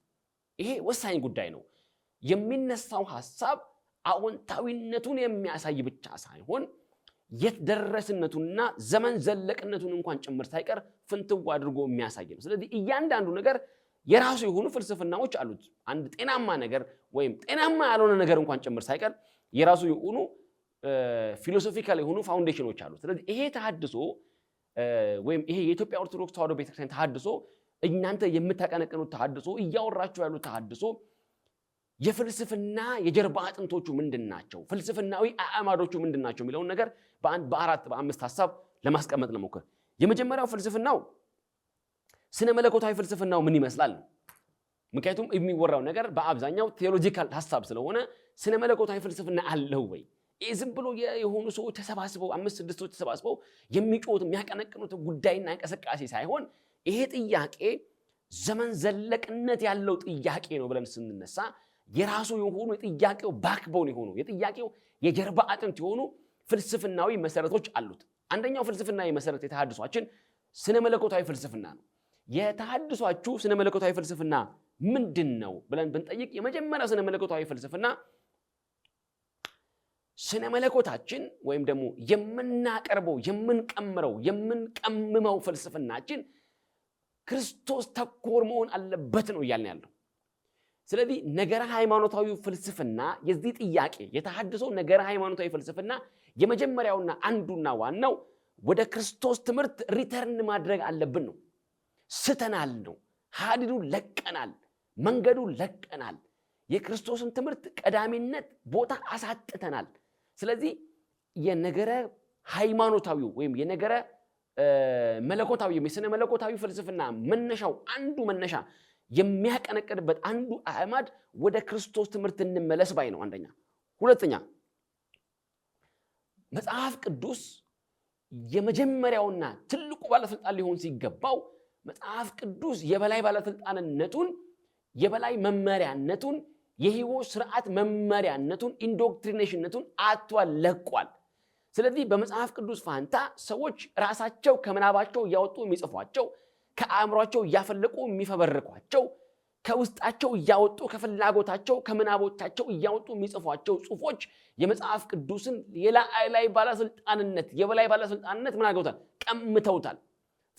ይሄ ወሳኝ ጉዳይ ነው። የሚነሳው ሐሳብ አዎንታዊነቱን የሚያሳይ ብቻ ሳይሆን የተደረስነቱና ዘመን ዘለቅነቱን እንኳን ጭምር ሳይቀር ፍንትው አድርጎ የሚያሳይ ነው። ስለዚህ እያንዳንዱ ነገር የራሱ የሆኑ ፍልስፍናዎች አሉት። አንድ ጤናማ ነገር ወይም ጤናማ ያልሆነ ነገር እንኳን ጭምር ሳይቀር የራሱ የሆኑ ፊሎሶፊካል የሆኑ ፋውንዴሽኖች አሉት። ስለዚህ ይሄ ተሐድሶ ወይም ይሄ የኢትዮጵያ ኦርቶዶክስ ተዋሕዶ ቤተክርስቲያን ተሐድሶ እናንተ የምታቀነቅኑት ተሐድሶ እያወራችሁ ያሉት ተሐድሶ የፍልስፍና የጀርባ አጥንቶቹ ምንድናቸው? ፍልስፍናዊ አዕማዶቹ ምንድናቸው? የሚለውን ነገር በአራት በአምስት ሐሳብ ለማስቀመጥ ለሞክር። የመጀመሪያው ፍልስፍናው ስነ መለኮታዊ ፍልስፍናው ምን ይመስላል? ምክንያቱም የሚወራው ነገር በአብዛኛው ቴዎሎጂካል ሐሳብ ስለሆነ ስነ መለኮታዊ ፍልስፍና አለው ወይ? ዝም ብሎ የሆኑ ሰዎች ተሰባስበው 5-6 ሰዎች ተሰባስበው የሚጮሁት የሚያቀነቅኑት ጉዳይና እንቅስቃሴ ሳይሆን ይሄ ጥያቄ ዘመን ዘለቅነት ያለው ጥያቄ ነው ብለን ስንነሳ የራሱ የሆኑ የጥያቄው ባክቦን የሆኑ የጥያቄው የጀርባ አጥንት የሆኑ ፍልስፍናዊ መሰረቶች አሉት። አንደኛው ፍልስፍናዊ መሰረት የተሐድሷችን ስነ መለኮታዊ ፍልስፍና ነው። የተሐድሷችሁ ስነ መለኮታዊ ፍልስፍና ምንድነው ብለን ብንጠይቅ የመጀመሪያው ስነ መለኮታዊ ፍልስፍና ስነ መለኮታችን ወይም ደግሞ የምናቀርበው የምንቀምረው የምንቀምመው ፍልስፍናችን ክርስቶስ ተኮር መሆን አለበት ነው እያልን ያለው። ስለዚህ ነገረ ሃይማኖታዊ ፍልስፍና የዚህ ጥያቄ የተሐድሶ ነገረ ሃይማኖታዊ ፍልስፍና የመጀመሪያውና አንዱና ዋናው ወደ ክርስቶስ ትምህርት ሪተርን ማድረግ አለብን ነው። ስተናል ነው። ሀዲዱን ለቀናል፣ መንገዱን ለቀናል። የክርስቶስን ትምህርት ቀዳሚነት ቦታ አሳጥተናል። ስለዚህ የነገረ ሃይማኖታዊ ወይም የነገረ መለኮታዊ የስነ መለኮታዊ ፍልስፍና መነሻው አንዱ መነሻ የሚያቀነቅንበት አንዱ አዕማድ ወደ ክርስቶስ ትምህርት እንመለስ ባይ ነው። አንደኛ። ሁለተኛ መጽሐፍ ቅዱስ የመጀመሪያውና ትልቁ ባለስልጣን ሊሆን ሲገባው መጽሐፍ ቅዱስ የበላይ ባለስልጣንነቱን የበላይ መመሪያነቱን የሕይወት ስርዓት መመሪያነቱን ኢንዶክትሪኔሽንነቱን አጥቷል፣ ለቋል። ስለዚህ በመጽሐፍ ቅዱስ ፋንታ ሰዎች ራሳቸው ከምናባቸው እያወጡ የሚጽፏቸው ከአእምሯቸው እያፈለቁ የሚፈበርኳቸው ከውስጣቸው እያወጡ ከፍላጎታቸው ከምናቦቻቸው እያወጡ የሚጽፏቸው ጽሁፎች የመጽሐፍ ቅዱስን የበላይ ባለስልጣንነት ምን አድርገውታል? ቀምተውታል።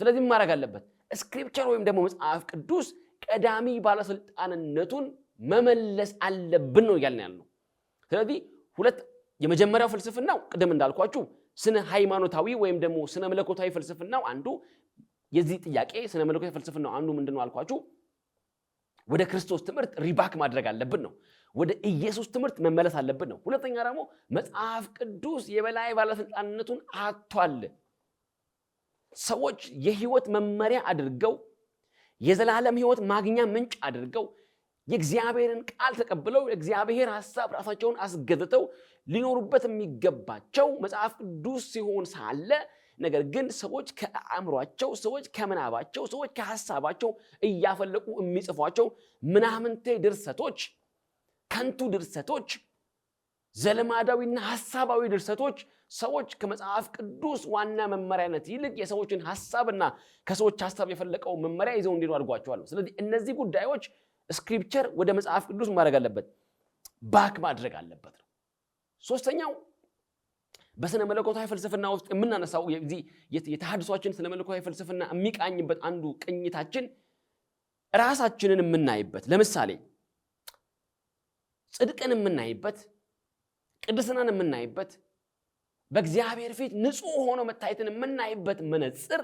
ስለዚህ ምን ማድረግ አለበት? ስክሪፕቸር ወይም ደግሞ መጽሐፍ ቅዱስ ቀዳሚ ባለስልጣንነቱን መመለስ አለብን ነው እያልን ያልነው። ስለዚህ የመጀመሪያው ፍልስፍናው ቅድም እንዳልኳችሁ ስነ ሃይማኖታዊ ወይም ደግሞ ስነ መለኮታዊ ፍልስፍናው አንዱ የዚህ ጥያቄ ስነ መለኮታዊ ፍልስፍናው አንዱ ምንድነው አልኳችሁ? ወደ ክርስቶስ ትምህርት ሪባክ ማድረግ አለብን ነው። ወደ ኢየሱስ ትምህርት መመለስ አለብን ነው። ሁለተኛ ደግሞ መጽሐፍ ቅዱስ የበላይ ባለስልጣንነቱን አጥቷል። ሰዎች የህይወት መመሪያ አድርገው የዘላለም ህይወት ማግኛ ምንጭ አድርገው የእግዚአብሔርን ቃል ተቀብለው የእግዚአብሔር ሐሳብ ራሳቸውን አስገዝተው ሊኖሩበት የሚገባቸው መጽሐፍ ቅዱስ ሲሆን ሳለ ነገር ግን ሰዎች ከአእምሯቸው፣ ሰዎች ከምናባቸው፣ ሰዎች ከሐሳባቸው እያፈለቁ የሚጽፏቸው ምናምንቴ ድርሰቶች፣ ከንቱ ድርሰቶች፣ ዘለማዳዊና ሐሳባዊ ድርሰቶች ሰዎች ከመጽሐፍ ቅዱስ ዋና መመሪያነት ይልቅ የሰዎችን ሐሳብና ከሰዎች ሐሳብ የፈለቀው መመሪያ ይዘው እንዲሉ አድርጓቸዋል። ስለዚህ እነዚህ ጉዳዮች ስክሪፕቸር ወደ መጽሐፍ ቅዱስ ማድረግ አለበት፣ ባክ ማድረግ አለበት ነው። ሶስተኛው በስነ መለኮታዊ ፍልስፍና ውስጥ የምናነሳው የተሐድሷችን ስነ መለኮታዊ ፍልስፍና የሚቃኝበት አንዱ ቅኝታችን ራሳችንን የምናይበት፣ ለምሳሌ ጽድቅን የምናይበት፣ ቅድስናን የምናይበት፣ በእግዚአብሔር ፊት ንጹህ ሆኖ መታየትን የምናይበት መነጽር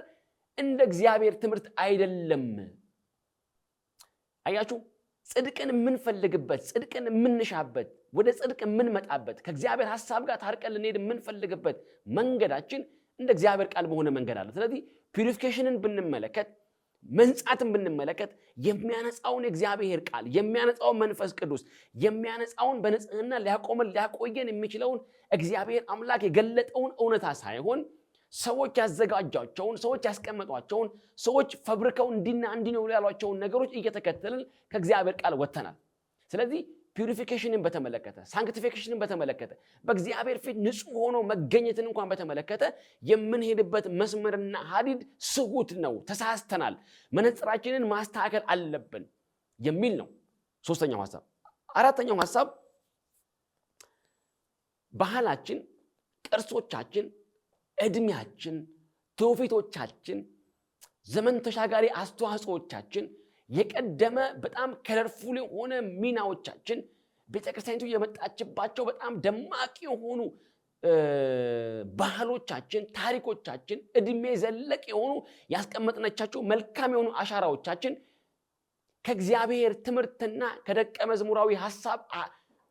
እንደ እግዚአብሔር ትምህርት አይደለም። አያችሁ፣ ጽድቅን የምንፈልግበት፣ ጽድቅን የምንሻበት፣ ወደ ጽድቅ የምንመጣበት፣ ከእግዚአብሔር ሐሳብ ጋር ታርቀን ልንሄድ የምንፈልግበት መንገዳችን እንደ እግዚአብሔር ቃል በሆነ መንገድ አለ። ስለዚህ ፒዩሪፊኬሽንን ብንመለከት፣ መንጻትን ብንመለከት የሚያነጻውን የእግዚአብሔር ቃል፣ የሚያነጻውን መንፈስ ቅዱስ፣ የሚያነጻውን በንጽህና ሊያቆየን የሚችለውን እግዚአብሔር አምላክ የገለጠውን እውነታ ሳይሆን ሰዎች ያዘጋጇቸውን፣ ሰዎች ያስቀመጧቸውን፣ ሰዎች ፈብርከው እንዲና እንዲነው ያሏቸውን ነገሮች እየተከተልን ከእግዚአብሔር ቃል ወጥተናል። ስለዚህ ፒዩሪፊኬሽንን በተመለከተ፣ ሳንክቲፊኬሽንን በተመለከተ፣ በእግዚአብሔር ፊት ንጹህ ሆኖ መገኘትን እንኳን በተመለከተ የምንሄድበት መስመርና ሀዲድ ስሁት ነው፣ ተሳስተናል፣ መነጽራችንን ማስተካከል አለብን የሚል ነው ሶስተኛው ሐሳብ። አራተኛው ሐሳብ ባህላችን፣ ቅርሶቻችን፣ ዕድሜያችን፣ ትውፊቶቻችን፣ ዘመን ተሻጋሪ አስተዋጽኦቻችን፣ የቀደመ በጣም ከለርፉል የሆነ ሚናዎቻችን፣ ቤተክርስቲያኒቱ የመጣችባቸው በጣም ደማቅ የሆኑ ባህሎቻችን፣ ታሪኮቻችን፣ ዕድሜ ዘለቅ የሆኑ ያስቀመጥናቸው መልካም የሆኑ አሻራዎቻችን ከእግዚአብሔር ትምህርትና ከደቀ መዝሙራዊ ሐሳብ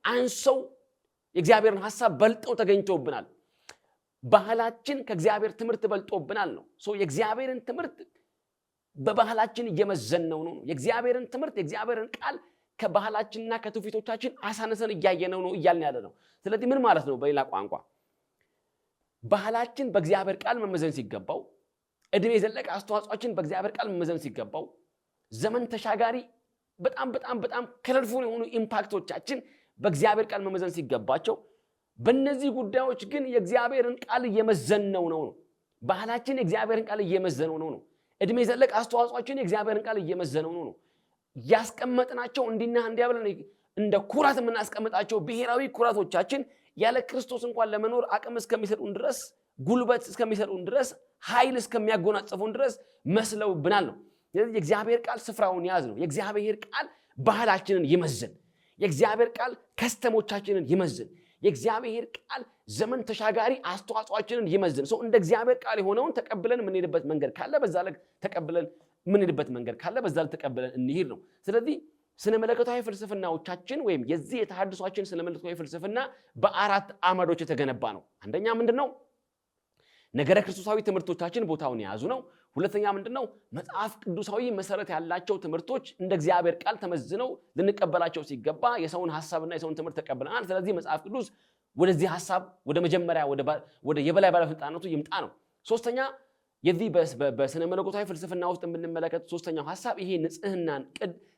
አንሰው የእግዚአብሔርን ሐሳብ በልጠው ተገኝተውብናል። ባህላችን ከእግዚአብሔር ትምህርት በልጦብናል ነው። የእግዚአብሔርን ትምህርት በባህላችን እየመዘነው ነው። የእግዚአብሔርን ትምህርት የእግዚአብሔርን ቃል ከባህላችንና ከትውፊቶቻችን አሳነሰን እያየነው ነው እያልን ያለ ነው። ስለዚህ ምን ማለት ነው? በሌላ ቋንቋ ባህላችን በእግዚአብሔር ቃል መመዘን ሲገባው፣ ዕድሜ የዘለቀ አስተዋጽኦችን በእግዚአብሔር ቃል መመዘን ሲገባው፣ ዘመን ተሻጋሪ በጣም በጣም በጣም ከለርፉል የሆኑ ኢምፓክቶቻችን በእግዚአብሔር ቃል መመዘን ሲገባቸው፣ በእነዚህ ጉዳዮች ግን የእግዚአብሔርን ቃል እየመዘነው ነው። ባህላችን የእግዚአብሔርን ቃል እየመዘነው ነው። ዕድሜ ዘለቅ አስተዋጽኦችን የእግዚአብሔርን ቃል እየመዘነው ነው። ያስቀመጥናቸው እንዲና እንዲያ ብለን እንደ ኩራት የምናስቀምጣቸው ብሔራዊ ኩራቶቻችን ያለ ክርስቶስ እንኳን ለመኖር አቅም እስከሚሰጡን ድረስ፣ ጉልበት እስከሚሰጡን ድረስ፣ ኃይል እስከሚያጎናጽፉን ድረስ መስለውብናል ነው። ስለዚህ የእግዚአብሔር ቃል ስፍራውን ያዝ ነው። የእግዚአብሔር ቃል ባህላችንን ይመዝን። የእግዚአብሔር ቃል ከስተሞቻችንን ይመዝን። የእግዚአብሔር ቃል ዘመን ተሻጋሪ አስተዋጽኦአችንን ይመዝን። ሰው እንደ እግዚአብሔር ቃል የሆነውን ተቀብለን የምንሄድበት መንገድ ካለ በዛ ላይ ተቀብለን የምንሄድበት መንገድ ካለ በዛ ላይ ተቀብለን እንሂድ ነው። ስለዚህ ስነ መለኮታዊ ፍልስፍናዎቻችን ወይም የዚህ የተሐድሷችን ስነ መለኮታዊ ፍልስፍና በአራት አመዶች የተገነባ ነው። አንደኛ ምንድነው? ነገረ ክርስቶሳዊ ትምህርቶቻችን ቦታውን የያዙ ነው። ሁለተኛ ምንድነው? መጽሐፍ ቅዱሳዊ መሰረት ያላቸው ትምህርቶች እንደ እግዚአብሔር ቃል ተመዝነው ልንቀበላቸው ሲገባ የሰውን ሐሳብና የሰውን ትምህርት ተቀብለናል። ስለዚህ መጽሐፍ ቅዱስ ወደዚህ ሐሳብ ወደ መጀመሪያ ወደ የበላይ ባለስልጣናቱ ይምጣ ነው። ሶስተኛ የዚህ በስነ መለኮታዊ ፍልስፍና ውስጥ የምንመለከት ሶስተኛው ሐሳብ ይሄ ንጽህናን፣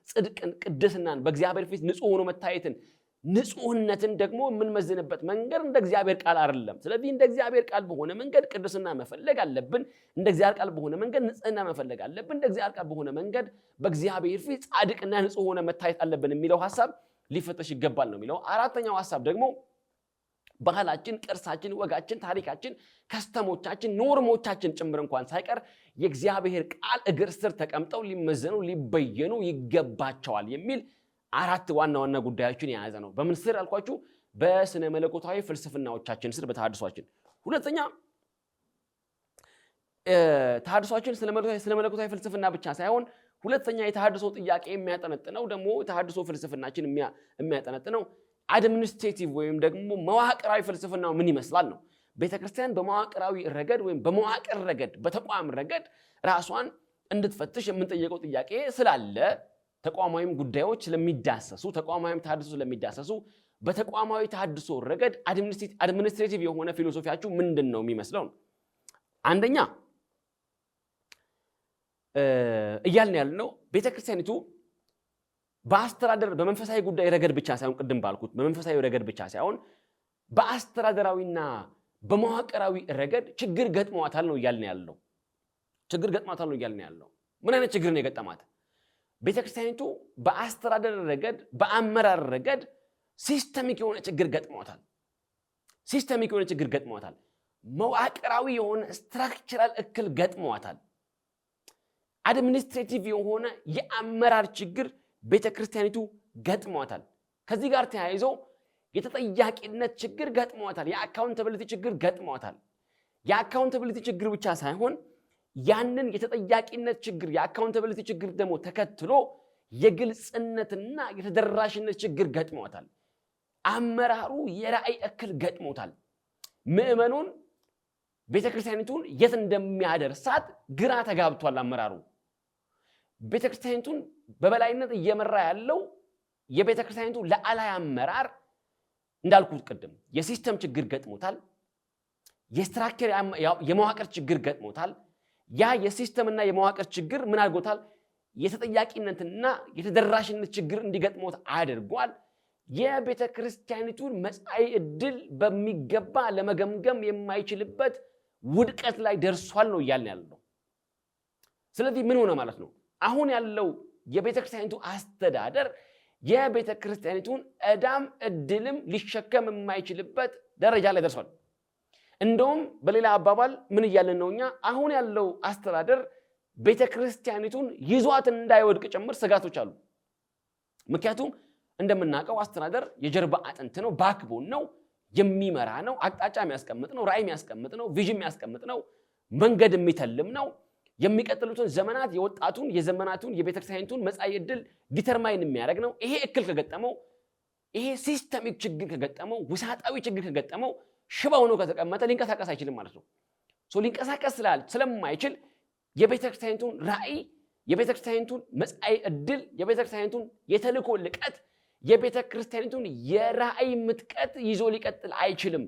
ጽድቅን፣ ቅድስናን በእግዚአብሔር ፊት ንጹህ ሆኖ መታየትን ንጹህነትን ደግሞ የምንመዝንበት መንገድ እንደ እግዚአብሔር ቃል አይደለም። ስለዚህ እንደ እግዚአብሔር ቃል በሆነ መንገድ ቅድስና መፈለግ አለብን። እንደ እግዚአብሔር ቃል በሆነ መንገድ ንጽህና መፈለግ አለብን። እንደ እግዚአብሔር ቃል በሆነ መንገድ በእግዚአብሔር ፊት ጻድቅና ንጹህ ሆነ መታየት አለብን የሚለው ሐሳብ ሊፈተሽ ይገባል ነው የሚለው። አራተኛው ሐሳብ ደግሞ ባህላችን፣ ቅርሳችን፣ ወጋችን፣ ታሪካችን፣ ከስተሞቻችን፣ ኖርሞቻችን ጭምር እንኳን ሳይቀር የእግዚአብሔር ቃል እግር ስር ተቀምጠው ሊመዘኑ ሊበየኑ ይገባቸዋል የሚል አራት ዋና ዋና ጉዳዮችን የያዘ ነው። በምን ስር አልኳችሁ? በስነ መለኮታዊ ፍልስፍናዎቻችን ስር በተሐድሷችን። ሁለተኛ ተሐድሷችን ስለ መለኮታዊ ፍልስፍና ብቻ ሳይሆን ሁለተኛ የተሐድሶ ጥያቄ የሚያጠነጥነው ደግሞ የተሐድሶ ፍልስፍናችን የሚያጠነጥነው አድሚኒስትሬቲቭ ወይም ደግሞ መዋቅራዊ ፍልስፍናው ምን ይመስላል ነው። ቤተክርስቲያን በመዋቅራዊ ረገድ ወይም በመዋቅር ረገድ በተቋም ረገድ ራሷን እንድትፈትሽ የምንጠየቀው ጥያቄ ስላለ ተቋማዊም ጉዳዮች ስለሚዳሰሱ ተቋማዊም ተሐድሶ ስለሚዳሰሱ በተቋማዊ ተሐድሶ ረገድ አድሚኒስትሬቲቭ የሆነ ፊሎሶፊያችሁ ምንድን ነው የሚመስለው ነው። አንደኛ እያልን ያልነው ቤተክርስቲያኒቱ በአስተዳደር በመንፈሳዊ ጉዳይ ረገድ ብቻ ሳይሆን ቅድም ባልኩት በመንፈሳዊ ረገድ ብቻ ሳይሆን በአስተዳደራዊና በመዋቅራዊ ረገድ ችግር ገጥሟታል ነው እያልን ያለው። ችግር ገጥሟታል ነው እያልን ያለው። ምን አይነት ችግር ነው የገጠማት? ቤተክርስቲያኒቱ በአስተዳደር ረገድ በአመራር ረገድ ሲስተሚክ የሆነ ችግር ገጥሟታል። ሲስተሚክ የሆነ ችግር ገጥሟታል። መዋቅራዊ የሆነ ስትራክቸራል እክል ገጥሟታል። አድሚኒስትሬቲቭ የሆነ የአመራር ችግር ቤተክርስቲያኒቱ ገጥሟታል። ከዚህ ጋር ተያይዞ የተጠያቂነት ችግር ገጥሟታል። የአካውንታቢሊቲ ችግር ገጥሟታል። የአካውንታቢሊቲ ችግር ብቻ ሳይሆን ያንን የተጠያቂነት ችግር የአካውንታቢሊቲ ችግር ደግሞ ተከትሎ የግልጽነትና የተደራሽነት ችግር ገጥሟታል። አመራሩ የራእይ እክል ገጥሞታል። ምዕመኑን ቤተክርስቲያኒቱን የት እንደሚያደርሳት ግራ ተጋብቷል። አመራሩ ቤተክርስቲያኒቱን በበላይነት እየመራ ያለው የቤተክርስቲያኒቱ ለዓላይ አመራር እንዳልኩት ቅድም የሲስተም ችግር ገጥሞታል። የስትራክቸር የመዋቅር ችግር ገጥሞታል። ያ የሲስተምና የመዋቅር ችግር ምን አድርጎታል? የተጠያቂነትና የተደራሽነት ችግር እንዲገጥሞት አድርጓል። የቤተክርስቲያኒቱን መጻኢ ዕድል በሚገባ ለመገምገም የማይችልበት ውድቀት ላይ ደርሷል ነው እያልን ያለው። ስለዚህ ምን ሆነ ማለት ነው? አሁን ያለው የቤተክርስቲያኒቱ አስተዳደር የቤተክርስቲያኒቱን ዕዳም ዕድልም ሊሸከም የማይችልበት ደረጃ ላይ ደርሷል። እንደውም በሌላ አባባል ምን እያልን ነው እኛ? አሁን ያለው አስተዳደር ቤተክርስቲያኒቱን ይዟት እንዳይወድቅ ጭምር ስጋቶች አሉ። ምክንያቱም እንደምናውቀው አስተዳደር የጀርባ አጥንት ነው፣ ባክቦን ነው፣ የሚመራ ነው፣ አቅጣጫ የሚያስቀምጥ ነው፣ ራዕይ የሚያስቀምጥ ነው፣ ቪዥን የሚያስቀምጥ ነው፣ መንገድ የሚተልም ነው። የሚቀጥሉትን ዘመናት የወጣቱን የዘመናቱን የቤተክርስቲያኒቱን መጻኢ ዕድል ዲተርማይን የሚያደርግ ነው። ይሄ እክል ከገጠመው፣ ይሄ ሲስተሚክ ችግር ከገጠመው፣ ውሳጣዊ ችግር ከገጠመው ሽባ ሆኖ ከተቀመጠ ሊንቀሳቀስ አይችልም ማለት ነው። ሊንቀሳቀስ ስለማይችል የቤተክርስቲያኒቱን ራዕይ፣ የቤተክርስቲያኒቱን መጻኢ ዕድል፣ የቤተክርስቲያኒቱን የተልእኮ ልቀት፣ የቤተክርስቲያኒቱን የራዕይ ምጥቀት ይዞ ሊቀጥል አይችልም።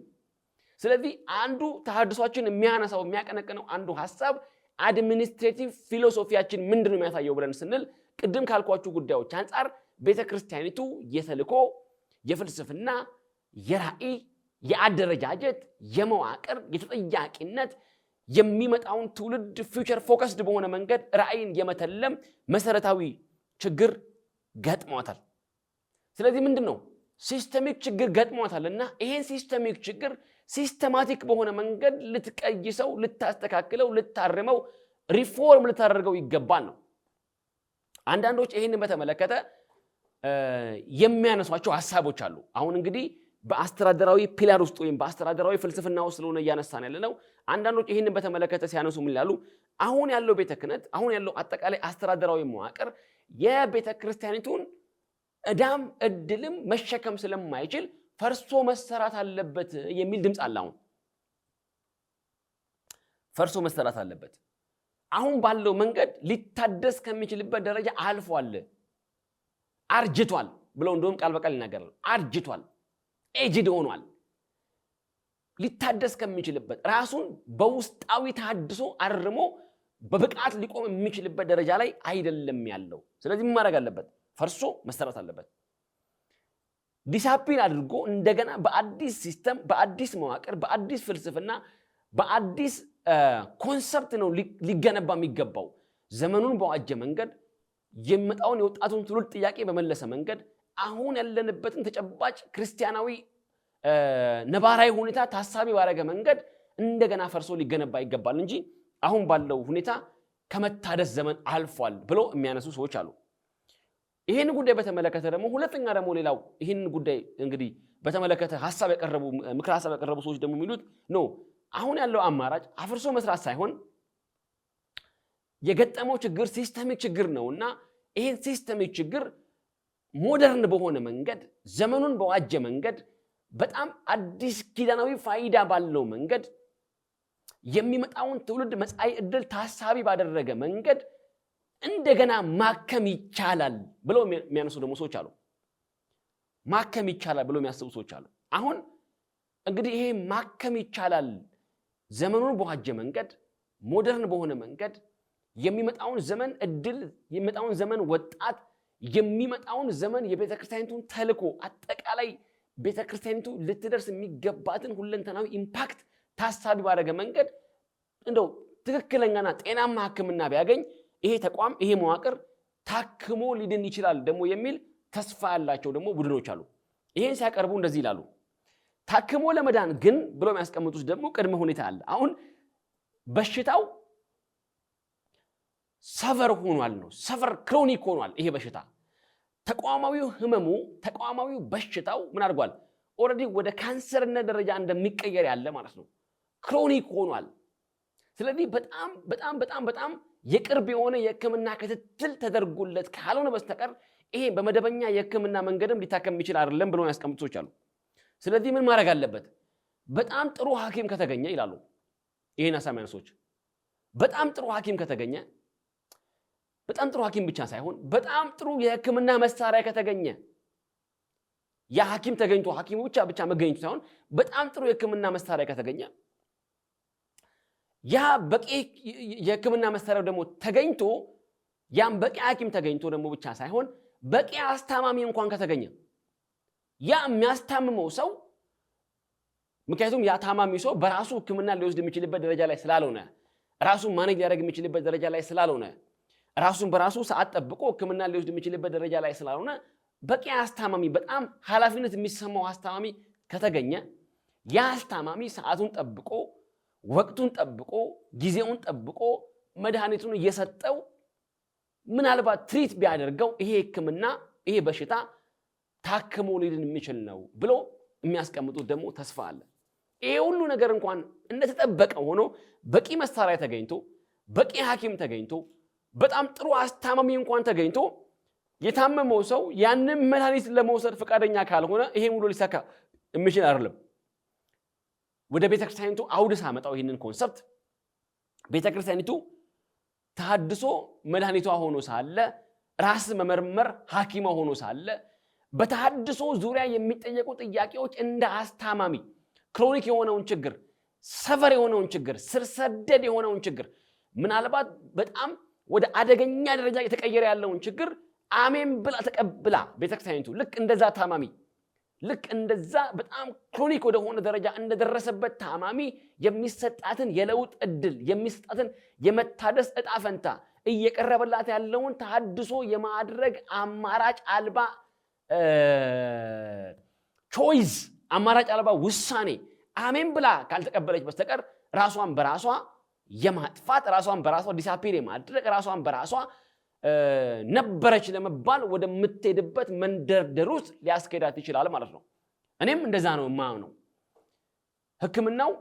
ስለዚህ አንዱ ተሐድሷችን የሚያነሳው የሚያቀነቅነው አንዱ ሐሳብ አድሚኒስትሬቲቭ ፊሎሶፊያችን ምንድነው የሚያሳየው ብለን ስንል ቅድም ካልኳችሁ ጉዳዮች አንጻር ቤተክርስቲያኒቱ የተልእኮ፣ የፍልስፍና፣ የራዕይ፣ የአደረጃጀት፣ የመዋቅር፣ የተጠያቂነት የሚመጣውን ትውልድ ፊውቸር ፎከስድ በሆነ መንገድ ራዕይን የመተለም መሰረታዊ ችግር ገጥሟታል። ስለዚህ ምንድነው ሲስተሚክ ችግር ገጥሟታልና ይሄን ሲስተሚክ ችግር ሲስተማቲክ በሆነ መንገድ ልትቀይሰው፣ ልታስተካክለው፣ ልታርመው፣ ሪፎርም ልታደርገው ይገባል ነው። አንዳንዶች ይህንን በተመለከተ የሚያነሷቸው ሐሳቦች አሉ። አሁን እንግዲህ በአስተዳደራዊ ፒላር ውስጥ ወይም በአስተዳደራዊ ፍልስፍና ውስጥ ስለሆነ እያነሳን ያለነው አንዳንዶች ይህንን በተመለከተ ሲያነሱ ምን ይላሉ? አሁን ያለው ቤተ ክህነት፣ አሁን ያለው አጠቃላይ አስተዳደራዊ መዋቅር የቤተክርስቲያኒቱን ዕዳም ዕድልም መሸከም ስለማይችል ፈርሶ መሰራት አለበት የሚል ድምፅ አለ። አሁን ፈርሶ መሰራት አለበት፣ አሁን ባለው መንገድ ሊታደስ ከሚችልበት ደረጃ አልፏል፣ አርጅቷል ብለው እንደውም ቃል በቃል ይናገራሉ። አርጅቷል፣ ኤጅድ ሆኗል። ሊታደስ ከሚችልበት ራሱን በውስጣዊ ተሐድሶ አርሞ በብቃት ሊቆም የሚችልበት ደረጃ ላይ አይደለም ያለው። ስለዚህ ምን ማድረግ አለበት? ፈርሶ መሰራት አለበት። ዲሳፕሊን አድርጎ እንደገና በአዲስ ሲስተም በአዲስ መዋቅር በአዲስ ፍልስፍና በአዲስ ኮንሰፕት ነው ሊገነባ የሚገባው። ዘመኑን በዋጀ መንገድ የሚመጣውን የወጣቱን ትውልድ ጥያቄ በመለሰ መንገድ አሁን ያለንበትን ተጨባጭ ክርስቲያናዊ ነባራዊ ሁኔታ ታሳቢ ባደረገ መንገድ እንደገና ፈርሶ ሊገነባ ይገባል እንጂ አሁን ባለው ሁኔታ ከመታደስ ዘመን አልፏል ብሎ የሚያነሱ ሰዎች አሉ። ይህን ጉዳይ በተመለከተ ደግሞ ሁለተኛ ደግሞ ሌላው ይህን ጉዳይ እንግዲህ በተመለከተ ምክር ሐሳብ ያቀረቡ ሰዎች ደግሞ የሚሉት ነው አሁን ያለው አማራጭ አፍርሶ መስራት ሳይሆን የገጠመው ችግር ሲስተሚክ ችግር ነውና ይህን ሲስተሚክ ችግር ሞደርን በሆነ መንገድ ዘመኑን በዋጀ መንገድ በጣም አዲስ ኪዳናዊ ፋይዳ ባለው መንገድ የሚመጣውን ትውልድ መጻኢ ዕድል ታሳቢ ባደረገ መንገድ እንደገና ማከም ይቻላል ብለው የሚያነሱ ደግሞ ሰዎች አሉ። ማከም ይቻላል ብለው የሚያስቡ ሰዎች አሉ። አሁን እንግዲህ ይሄ ማከም ይቻላል ዘመኑን በዋጀ መንገድ ሞደርን በሆነ መንገድ የሚመጣውን ዘመን ዕድል የሚመጣውን ዘመን ወጣት የሚመጣውን ዘመን የቤተክርስቲያኒቱን ተልእኮ አጠቃላይ ቤተክርስቲያኒቱ ልትደርስ የሚገባትን ሁለንተናዊ ኢምፓክት ታሳቢ ባደረገ መንገድ እንደው ትክክለኛና ጤናማ ሕክምና ቢያገኝ ይሄ ተቋም ይሄ መዋቅር ታክሞ ሊድን ይችላል ደግሞ የሚል ተስፋ ያላቸው ደግሞ ቡድኖች አሉ። ይሄን ሲያቀርቡ እንደዚህ ይላሉ። ታክሞ ለመዳን ግን ብሎ የሚያስቀምጡት ደግሞ ቅድመ ሁኔታ አለ። አሁን በሽታው ሰቨር ሆኗል ነው ሰቨር ክሮኒክ ሆኗል። ይሄ በሽታ ተቋማዊው ህመሙ ተቋማዊው በሽታው ምን አድርጓል? ኦልሬዲ ወደ ካንሰርነት ደረጃ እንደሚቀየር ያለ ማለት ነው። ክሮኒክ ሆኗል። ስለዚህ በጣም በጣም በጣም በጣም የቅርብ የሆነ የህክምና ክትትል ተደርጎለት ካልሆነ በስተቀር ይሄ በመደበኛ የህክምና መንገድም ሊታከም ይችላል አይደለም ብለው ያስቀምጡ ሰዎች አሉ። ስለዚህ ምን ማድረግ አለበት? በጣም ጥሩ ሐኪም ከተገኘ ይላሉ ይሄን አሳማኝ ሰዎች። በጣም ጥሩ ሐኪም ከተገኘ በጣም ጥሩ ሐኪም ብቻ ሳይሆን በጣም ጥሩ የህክምና መሳሪያ ከተገኘ ያ ሐኪም ተገኝቶ ሐኪሙ ብቻ መገኘቱ ሳይሆን በጣም ጥሩ የህክምና መሳሪያ ከተገኘ ያ በቂ የህክምና መሳሪያው ደግሞ ተገኝቶ ያም በቂ ሐኪም ተገኝቶ ደግሞ ብቻ ሳይሆን በቂ አስታማሚ እንኳን ከተገኘ ያ የሚያስታምመው ሰው ምክንያቱም ያ ታማሚ ሰው በራሱ ህክምና ሊወስድ የሚችልበት ደረጃ ላይ ስላልሆነ ራሱን ማኔጅ ሊያደርግ የሚችልበት ደረጃ ላይ ስላልሆነ ራሱን በራሱ ሰዓት ጠብቆ ህክምና ሊወስድ የሚችልበት ደረጃ ላይ ስላልሆነ በቂ አስታማሚ በጣም ኃላፊነት የሚሰማው አስታማሚ ከተገኘ ያ አስታማሚ ሰዓቱን ጠብቆ ወቅቱን ጠብቆ ጊዜውን ጠብቆ መድኃኒቱን እየሰጠው ምናልባት ትሪት ቢያደርገው ይሄ ህክምና ይሄ በሽታ ታክሞ ሊድን የሚችል ነው ብሎ የሚያስቀምጡት ደግሞ ተስፋ አለ። ይሄ ሁሉ ነገር እንኳን እንደተጠበቀ ሆኖ በቂ መሳሪያ ተገኝቶ በቂ ሐኪም ተገኝቶ በጣም ጥሩ አስታማሚ እንኳን ተገኝቶ የታመመው ሰው ያንን መድኃኒት ለመውሰድ ፈቃደኛ ካልሆነ ይሄ ሙሉ ሊሳካ የሚችል አይደለም። ወደ ቤተክርስቲያኒቱ አውድ ሳመጣው ይህንን ኮንሰፕት ቤተክርስቲያኒቱ ተሐድሶ መድኃኒቷ ሆኖ ሳለ ራስ መመርመር ሐኪማ ሆኖ ሳለ በተሐድሶ ዙሪያ የሚጠየቁ ጥያቄዎች እንደ አስታማሚ ክሮኒክ የሆነውን ችግር ሰቨር የሆነውን ችግር ስር ሰደድ የሆነውን ችግር ምናልባት በጣም ወደ አደገኛ ደረጃ የተቀየረ ያለውን ችግር አሜን ብላ ተቀብላ ቤተክርስቲያኒቱ ልክ እንደዛ ታማሚ ልክ እንደዛ በጣም ክሮኒክ ወደ ሆነ ደረጃ እንደደረሰበት ታማሚ የሚሰጣትን የለውጥ ዕድል የሚሰጣትን የመታደስ ዕጣ ፈንታ እየቀረበላት ያለውን ተሐድሶ የማድረግ አማራጭ አልባ ቾይስ አማራጭ አልባ ውሳኔ አሜን ብላ ካልተቀበለች በስተቀር ራሷን በራሷ የማጥፋት ራሷን በራሷ ዲሳፒር የማድረግ ራሷን በራሷ ነበረች ለመባል ወደምትሄድበት መንደርደር ውስጥ ሊያስኬዳት ይችላል ማለት ነው። እኔም እንደዛ ነው የማምነው። ህክምናው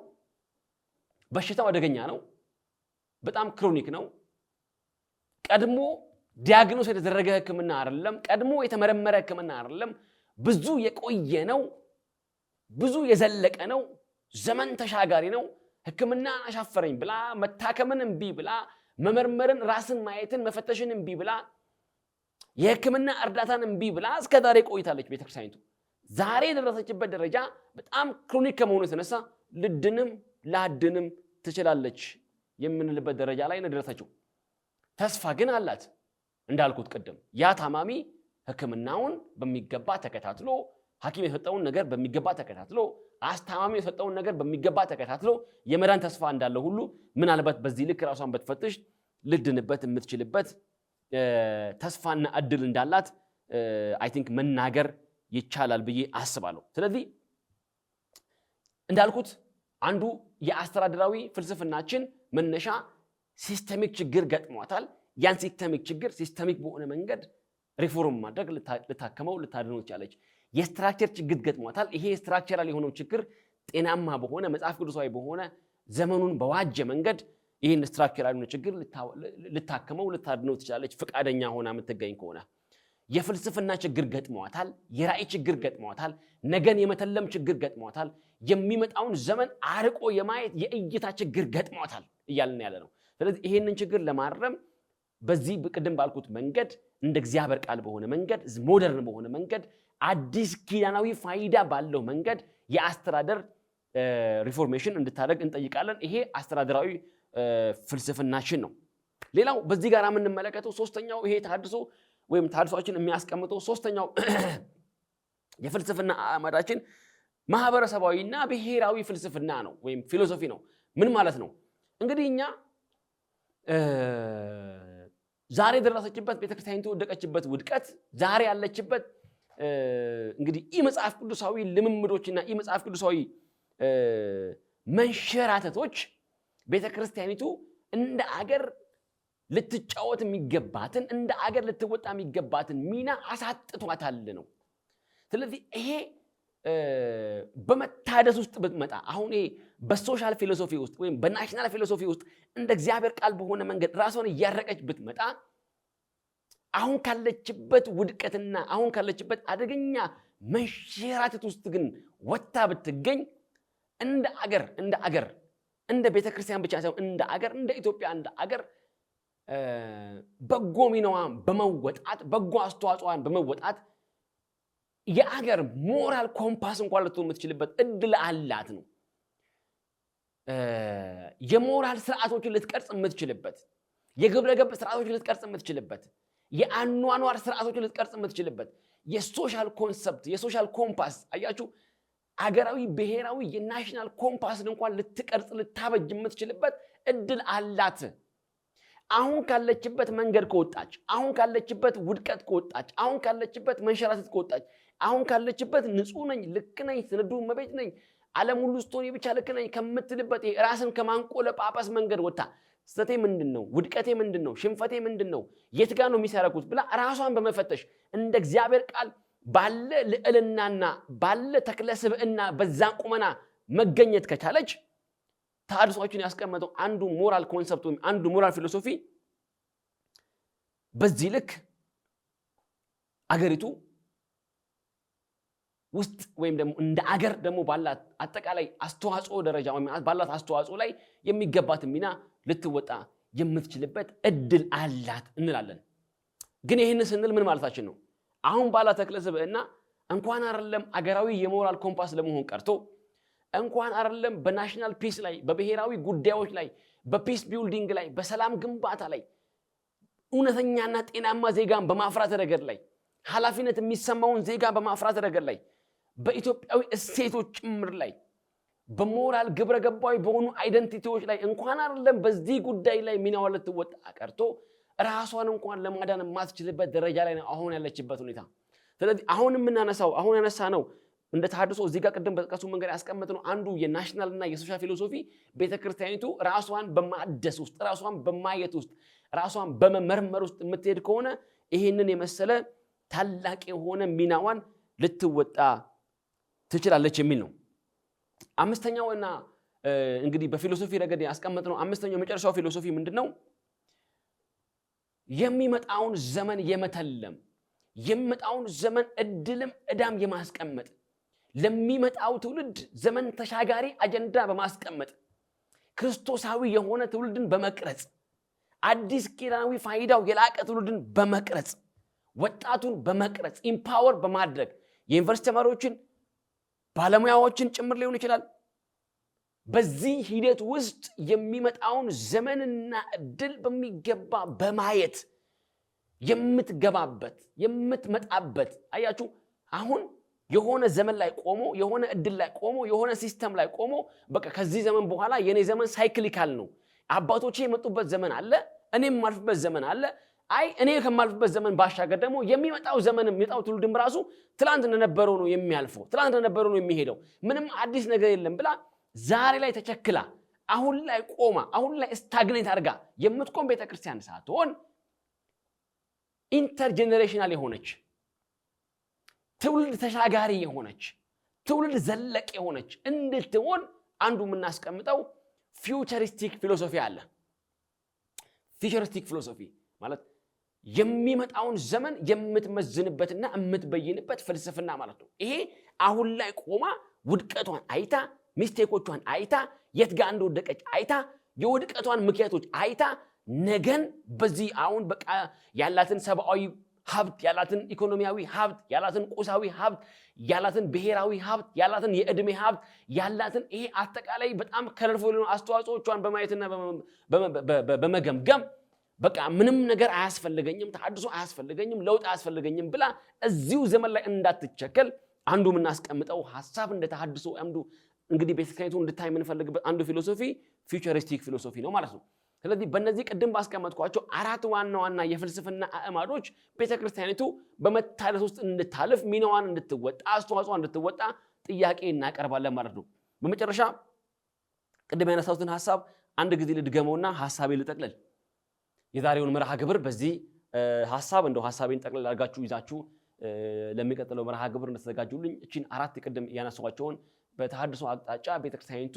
በሽታው አደገኛ ነው፣ በጣም ክሮኒክ ነው። ቀድሞ ዲያግኖስ የተደረገ ህክምና አይደለም፣ ቀድሞ የተመረመረ ህክምና አይደለም። ብዙ የቆየ ነው፣ ብዙ የዘለቀ ነው፣ ዘመን ተሻጋሪ ነው። ህክምና አሻፈረኝ ብላ መታከምን እምቢ ብላ መመርመርን ራስን ማየትን መፈተሽን እምቢ ብላ የህክምና እርዳታን እምቢ ብላ እስከ ዛሬ ቆይታለች ቤተክርስቲያኒቱ። ዛሬ የደረሰችበት ደረጃ በጣም ክሮኒክ ከመሆኑ የተነሳ ልድንም ላድንም ትችላለች የምንልበት ደረጃ ላይ ነው ደረሰችው። ተስፋ ግን አላት። እንዳልኩት ቅድም ያ ታማሚ ህክምናውን በሚገባ ተከታትሎ ሐኪም የሰጠውን ነገር በሚገባ ተከታትሎ አስታማሚ የሰጠውን ነገር በሚገባ ተከታትሎ የመዳን ተስፋ እንዳለው ሁሉ ምናልባት በዚህ ልክ ራሷን በትፈትሽ ልድንበት የምትችልበት ተስፋና እድል እንዳላት አይ ቲንክ መናገር ይቻላል ብዬ አስባለሁ። ስለዚህ እንዳልኩት አንዱ የአስተዳደራዊ ፍልስፍናችን መነሻ ሲስተሚክ ችግር ገጥሟታል። ያን ሲስተሚክ ችግር ሲስተሚክ በሆነ መንገድ ሪፎርም ማድረግ ልታከመው ልታድነው ትችላለች። የስትራክቸር ችግር ገጥሟታል። ይሄ ስትራክቸራል የሆነው ችግር ጤናማ በሆነ መጽሐፍ ቅዱሳዊ በሆነ ዘመኑን በዋጀ መንገድ ይህን ስትራክቸራል የሆነ ችግር ልታከመው ልታድነው ትችላለች ፈቃደኛ ሆና የምትገኝ ከሆነ። የፍልስፍና ችግር ገጥሟታል። የራእይ ችግር ገጥሟታል። ነገን የመተለም ችግር ገጥሟታል። የሚመጣውን ዘመን አርቆ የማየት የእይታ ችግር ገጥሟታል እያልን ያለ ነው። ስለዚህ ይሄንን ችግር ለማረም በዚህ ቅድም ባልኩት መንገድ እንደ እግዚአብሔር ቃል በሆነ መንገድ ሞደርን በሆነ መንገድ አዲስ ኪዳናዊ ፋይዳ ባለው መንገድ የአስተዳደር ሪፎርሜሽን እንድታደርግ እንጠይቃለን። ይሄ አስተዳደራዊ ፍልስፍናችን ነው። ሌላው በዚህ ጋር የምንመለከተው ሶስተኛው ይሄ ተሐድሶ ወይም ተሐድሶችን የሚያስቀምጠው ሶስተኛው የፍልስፍና አማዳችን ማህበረሰባዊና ብሔራዊ ፍልስፍና ነው ወይም ፊሎሶፊ ነው። ምን ማለት ነው? እንግዲህ እኛ ዛሬ ደረሰችበት ቤተክርስቲያኒቱ ወደቀችበት ውድቀት ዛሬ ያለችበት እንግዲህ መጽሐፍ ቅዱሳዊ ልምምዶችና መጽሐፍ ቅዱሳዊ መንሸራተቶች ቤተክርስቲያኒቱ እንደ አገር ልትጫወት የሚገባትን እንደ አገር ልትወጣ የሚገባትን ሚና አሳጥቷታል ነው። ስለዚህ ይሄ በመታደስ ውስጥ ብትመጣ አሁን ይሄ በሶሻል ፊሎሶፊ ውስጥ ወይም በናሽናል ፊሎሶፊ ውስጥ እንደ እግዚአብሔር ቃል በሆነ መንገድ ራሷን እያረቀች ብትመጣ አሁን ካለችበት ውድቀትና አሁን ካለችበት አደገኛ መንሸራተት ውስጥ ግን ወጣ ብትገኝ እንደ አገር እንደ ቤተክርስቲያን ብቻ ሳይሆን እንደ አገር እንደ ኢትዮጵያ እንደ አገር በጎ ሚናዋን በመወጣት በጎ አስተዋጽኦዋን በመወጣት የአገር ሞራል ኮምፓስ እንኳን ልትሆን የምትችልበት እድል አላት ነው። የሞራል ስርዓቶችን ልትቀርጽ የምትችልበት፣ የግብረ ገብ ስርዓቶችን ልትቀርጽ የምትችልበት፣ የአኗኗር ስርዓቶችን ልትቀርጽ የምትችልበት የሶሻል ኮንሰፕት የሶሻል ኮምፓስ አያችሁ፣ አገራዊ ብሔራዊ የናሽናል ኮምፓስን እንኳን ልትቀርጽ ልታበጅ የምትችልበት እድል አላት። አሁን ካለችበት መንገድ ከወጣች፣ አሁን ካለችበት ውድቀት ከወጣች፣ አሁን ካለችበት መንሸራተት ከወጣች፣ አሁን ካለችበት ንጹህ ነኝ ልክ ነኝ ስንዱ መቤት ነኝ ዓለም ሁሉ ስቶኒ ብቻ ልክ ነኝ ከምትልበት ራስን ከማንቆለጳጳስ መንገድ ወጣ ስተቴ ምንድነው? ውድቀቴ ምንድነው? ሽንፈቴ ምንድነው? የት ጋር ነው የሚሰረኩት ብላ ራሷን በመፈተሽ እንደ እግዚአብሔር ቃል ባለ ልዕልናና ባለ ተክለ ስብዕና በዛ ቁመና መገኘት ከቻለች ተሐድሶችን ያስቀመጠው አንዱ ሞራል ኮንሰፕት ወይም አንዱ ሞራል ፊሎሶፊ በዚህ ልክ አገሪቱ ውስጥ ወይም ደግሞ እንደ አገር ደግሞ ባላት አጠቃላይ አስተዋጽኦ ደረጃ ወይም ባላት አስተዋጽኦ ላይ የሚገባት ሚና ልትወጣ የምትችልበት እድል አላት እንላለን። ግን ይህን ስንል ምን ማለታችን ነው? አሁን ባላት ተክለ ስብዕና እንኳን አይደለም አገራዊ የሞራል ኮምፓስ ለመሆን ቀርቶ እንኳን አይደለም በናሽናል ፒስ ላይ በብሔራዊ ጉዳዮች ላይ በፒስ ቢልዲንግ ላይ በሰላም ግንባታ ላይ እውነተኛና ጤናማ ዜጋን በማፍራት ረገድ ላይ ኃላፊነት የሚሰማውን ዜጋ በማፍራት ረገድ ላይ በኢትዮጵያዊ እሴቶች ጭምር ላይ በሞራል ግብረ ገባዊ በሆኑ አይደንቲቲዎች ላይ እንኳን አይደለም በዚህ ጉዳይ ላይ ሚናዋን ልትወጣ ቀርቶ ራሷን እንኳን ለማዳን የማትችልበት ደረጃ ላይ ነው አሁን ያለችበት ሁኔታ። ስለዚህ አሁን የምናነሳው አሁን ያነሳነው እንደ ተሐድሶ እዚህ ጋር ቀደም በተጠቀሱ መንገድ ያስቀመጥነው አንዱ የናሽናል እና የሶሻል ፊሎሶፊ ቤተክርስቲያኒቱ ራሷን በማደስ ውስጥ ራሷን በማየት ውስጥ ራሷን በመመርመር ውስጥ የምትሄድ ከሆነ ይሄንን የመሰለ ታላቅ የሆነ ሚናዋን ልትወጣ ትችላለች የሚል ነው። አምስተኛውና እንግዲህ በፊሎሶፊ ረገድ ያስቀመጥነው አምስተኛው መጨረሻው ፊሎሶፊ ምንድነው? የሚመጣውን ዘመን የመተለም የሚመጣውን ዘመን እድልም ዕዳም የማስቀመጥ ለሚመጣው ትውልድ ዘመን ተሻጋሪ አጀንዳ በማስቀመጥ ክርስቶሳዊ የሆነ ትውልድን በመቅረጽ አዲስ ኪዳናዊ ፋይዳው የላቀ ትውልድን በመቅረጽ ወጣቱን በመቅረጽ ኢምፓወር በማድረግ የዩኒቨርሲቲ ተማሪዎችን ባለሙያዎችን ጭምር ሊሆን ይችላል በዚህ ሂደት ውስጥ የሚመጣውን ዘመንና እድል በሚገባ በማየት የምትገባበት የምትመጣበት አያችሁ አሁን የሆነ ዘመን ላይ ቆሞ የሆነ እድል ላይ ቆሞ የሆነ ሲስተም ላይ ቆሞ በቃ ከዚህ ዘመን በኋላ የኔ ዘመን ሳይክሊካል ነው አባቶቼ የመጡበት ዘመን አለ እኔም ማልፍበት ዘመን አለ አይ እኔ ከማልፍበት ዘመን ባሻገር ደግሞ የሚመጣው ዘመን የሚመጣው ትውልድም ራሱ ትላንት እንደነበረው ነው የሚያልፈው ትላንት እንደነበረው ነው የሚሄደው ምንም አዲስ ነገር የለም ብላ ዛሬ ላይ ተቸክላ አሁን ላይ ቆማ አሁን ላይ ስታግኔት አድርጋ የምትቆም ቤተክርስቲያን ሳትሆን ኢንተርጀነሬሽናል የሆነች ትውልድ ተሻጋሪ የሆነች ትውልድ ዘለቅ የሆነች እንድትሆን አንዱ የምናስቀምጠው ፊውቸሪስቲክ ፊሎሶፊ አለ ፊውቸሪስቲክ ፊሎሶፊ ማለት የሚመጣውን ዘመን የምትመዝንበትና የምትበይንበት ፍልስፍና ማለት ነው ይሄ አሁን ላይ ቆማ ውድቀቷን አይታ ሚስቴኮቿን አይታ የት ጋር እንደወደቀች አይታ የውድቀቷን ምክንያቶች አይታ ነገን በዚህ አሁን በቃ ያላትን ሰብአዊ ሀብት ያላትን ኢኮኖሚያዊ ሀብት ያላትን ቁሳዊ ሀብት ያላትን ብሔራዊ ሀብት ያላትን የእድሜ ሀብት ያላትን ይሄ አጠቃላይ በጣም ከለርፉል አስተዋጽኦቿን በማየትና በመገምገም በቃ ምንም ነገር አያስፈልገኝም ተሐድሶ አያስፈልገኝም ለውጥ አያስፈልገኝም ብላ እዚሁ ዘመን ላይ እንዳትቸከል አንዱ የምናስቀምጠው ሐሳብ እንደ ተሐድሶ አንዱ እንግዲህ ቤተክርስቲያኒቱ እንድታይ የምንፈልግበት አንዱ ፊሎሶፊ ፊውቸሪስቲክ ፊሎሶፊ ነው ማለት ነው ስለዚህ በእነዚህ ቅድም ባስቀመጥኳቸው አራት ዋና ዋና የፍልስፍና አእማዶች ቤተክርስቲያኒቱ በመታደስ ውስጥ እንድታልፍ ሚናዋን እንድትወጣ አስተዋጽኦ እንድትወጣ ጥያቄ እናቀርባለን ማለት ነው በመጨረሻ ቅድም ያነሳሁትን ሐሳብ አንድ ጊዜ ልድገመውና ሐሳቤ ልጠቅልል የዛሬውን መርሃ ግብር በዚህ ሐሳብ እንደው ሐሳቤን ጠቅልል አድርጋችሁ ይዛችሁ ለሚቀጥለው መርሃ ግብር እንድትዘጋጁልኝ እቺን አራት ቅድም ያነሳኋቸውን በተሐድሶ አቅጣጫ ቤተክርስቲያኒቱ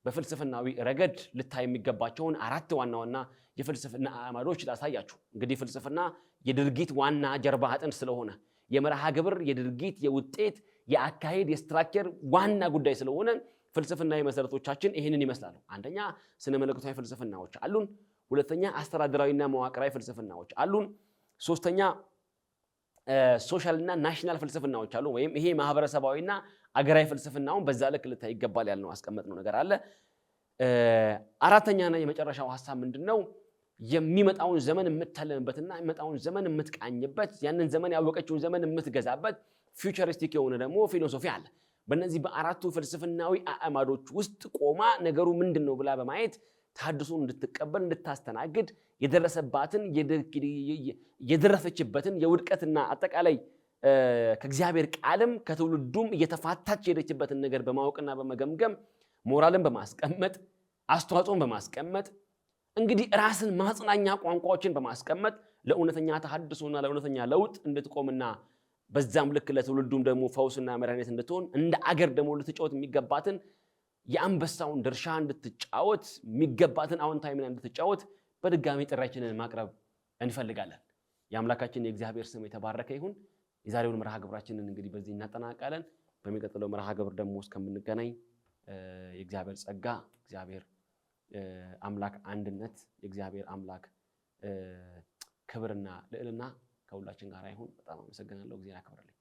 በፍልስፍናዊ ረገድ ልታይ የሚገባቸውን አራት ዋና ዋና የፍልስፍና አእማዶች ላሳያችሁ እንግዲህ ፍልስፍና የድርጊት ዋና ጀርባ አጥንት ስለሆነ የመርሃ ግብር የድርጊት የውጤት የአካሄድ የስትራክቸር ዋና ጉዳይ ስለሆነ ፍልስፍናዊ መሰረቶቻችን ይሄንን ይመስላሉ አንደኛ ስነ መለኮታዊ ፍልስፍናዎች አሉን ሁለተኛ አስተዳደራዊና መዋቅራዊ ፍልስፍናዎች አሉን ሶስተኛ ሶሻልና ናሽናል ፍልስፍናዎች አሉ ወይም ይሄ ማህበረሰባዊና አገራዊ ፍልስፍናውን በዛ ልክ ልታይ ይገባል ያልነው አስቀመጥነው ነገር አለ አራተኛና የመጨረሻው ሐሳብ ምንድነው የሚመጣውን ዘመን የምትተለምበትና የሚመጣውን ዘመን የምትቃኝበት ያንን ዘመን ያወቀችውን ዘመን የምትገዛበት ፊውቸሪስቲክ የሆነ ደግሞ ፊሎሶፊ አለ በእነዚህ በአራቱ ፍልስፍናዊ አእማዶች ውስጥ ቆማ ነገሩ ምንድነው ብላ በማየት ተሐድሶን እንድትቀበል እንድታስተናግድ የደረሰባትን የደረሰችበትን የውድቀትና አጠቃላይ ከእግዚአብሔር ቃልም ከትውልዱም እየተፋታች የሄደችበትን ነገር በማወቅና በመገምገም ሞራልን በማስቀመጥ አስተዋጽኦን በማስቀመጥ እንግዲህ ራስን ማጽናኛ ቋንቋዎችን በማስቀመጥ ለእውነተኛ ተሐድሶና ለእውነተኛ ለውጥ እንድትቆምና በዛም ልክ ለትውልዱም ደግሞ ፈውስና መድኃኒት እንድትሆን እንደ አገር ደግሞ ልትጫወት የሚገባትን የአንበሳውን ድርሻ እንድትጫወት የሚገባትን አዎንታዊ ሚና እንድትጫወት በድጋሚ ጥሪያችንን ማቅረብ እንፈልጋለን የአምላካችን የእግዚአብሔር ስም የተባረከ ይሁን የዛሬውን መርሃ ግብራችንን እንግዲህ በዚህ እናጠናቃለን በሚቀጥለው መርሃ ግብር ደግሞ እስከምንገናኝ የእግዚአብሔር ጸጋ እግዚአብሔር አምላክ አንድነት የእግዚአብሔር አምላክ ክብርና ልዕልና ከሁላችን ጋር ይሁን በጣም አመሰግናለሁ እግዚአብሔር ያክብርልኝ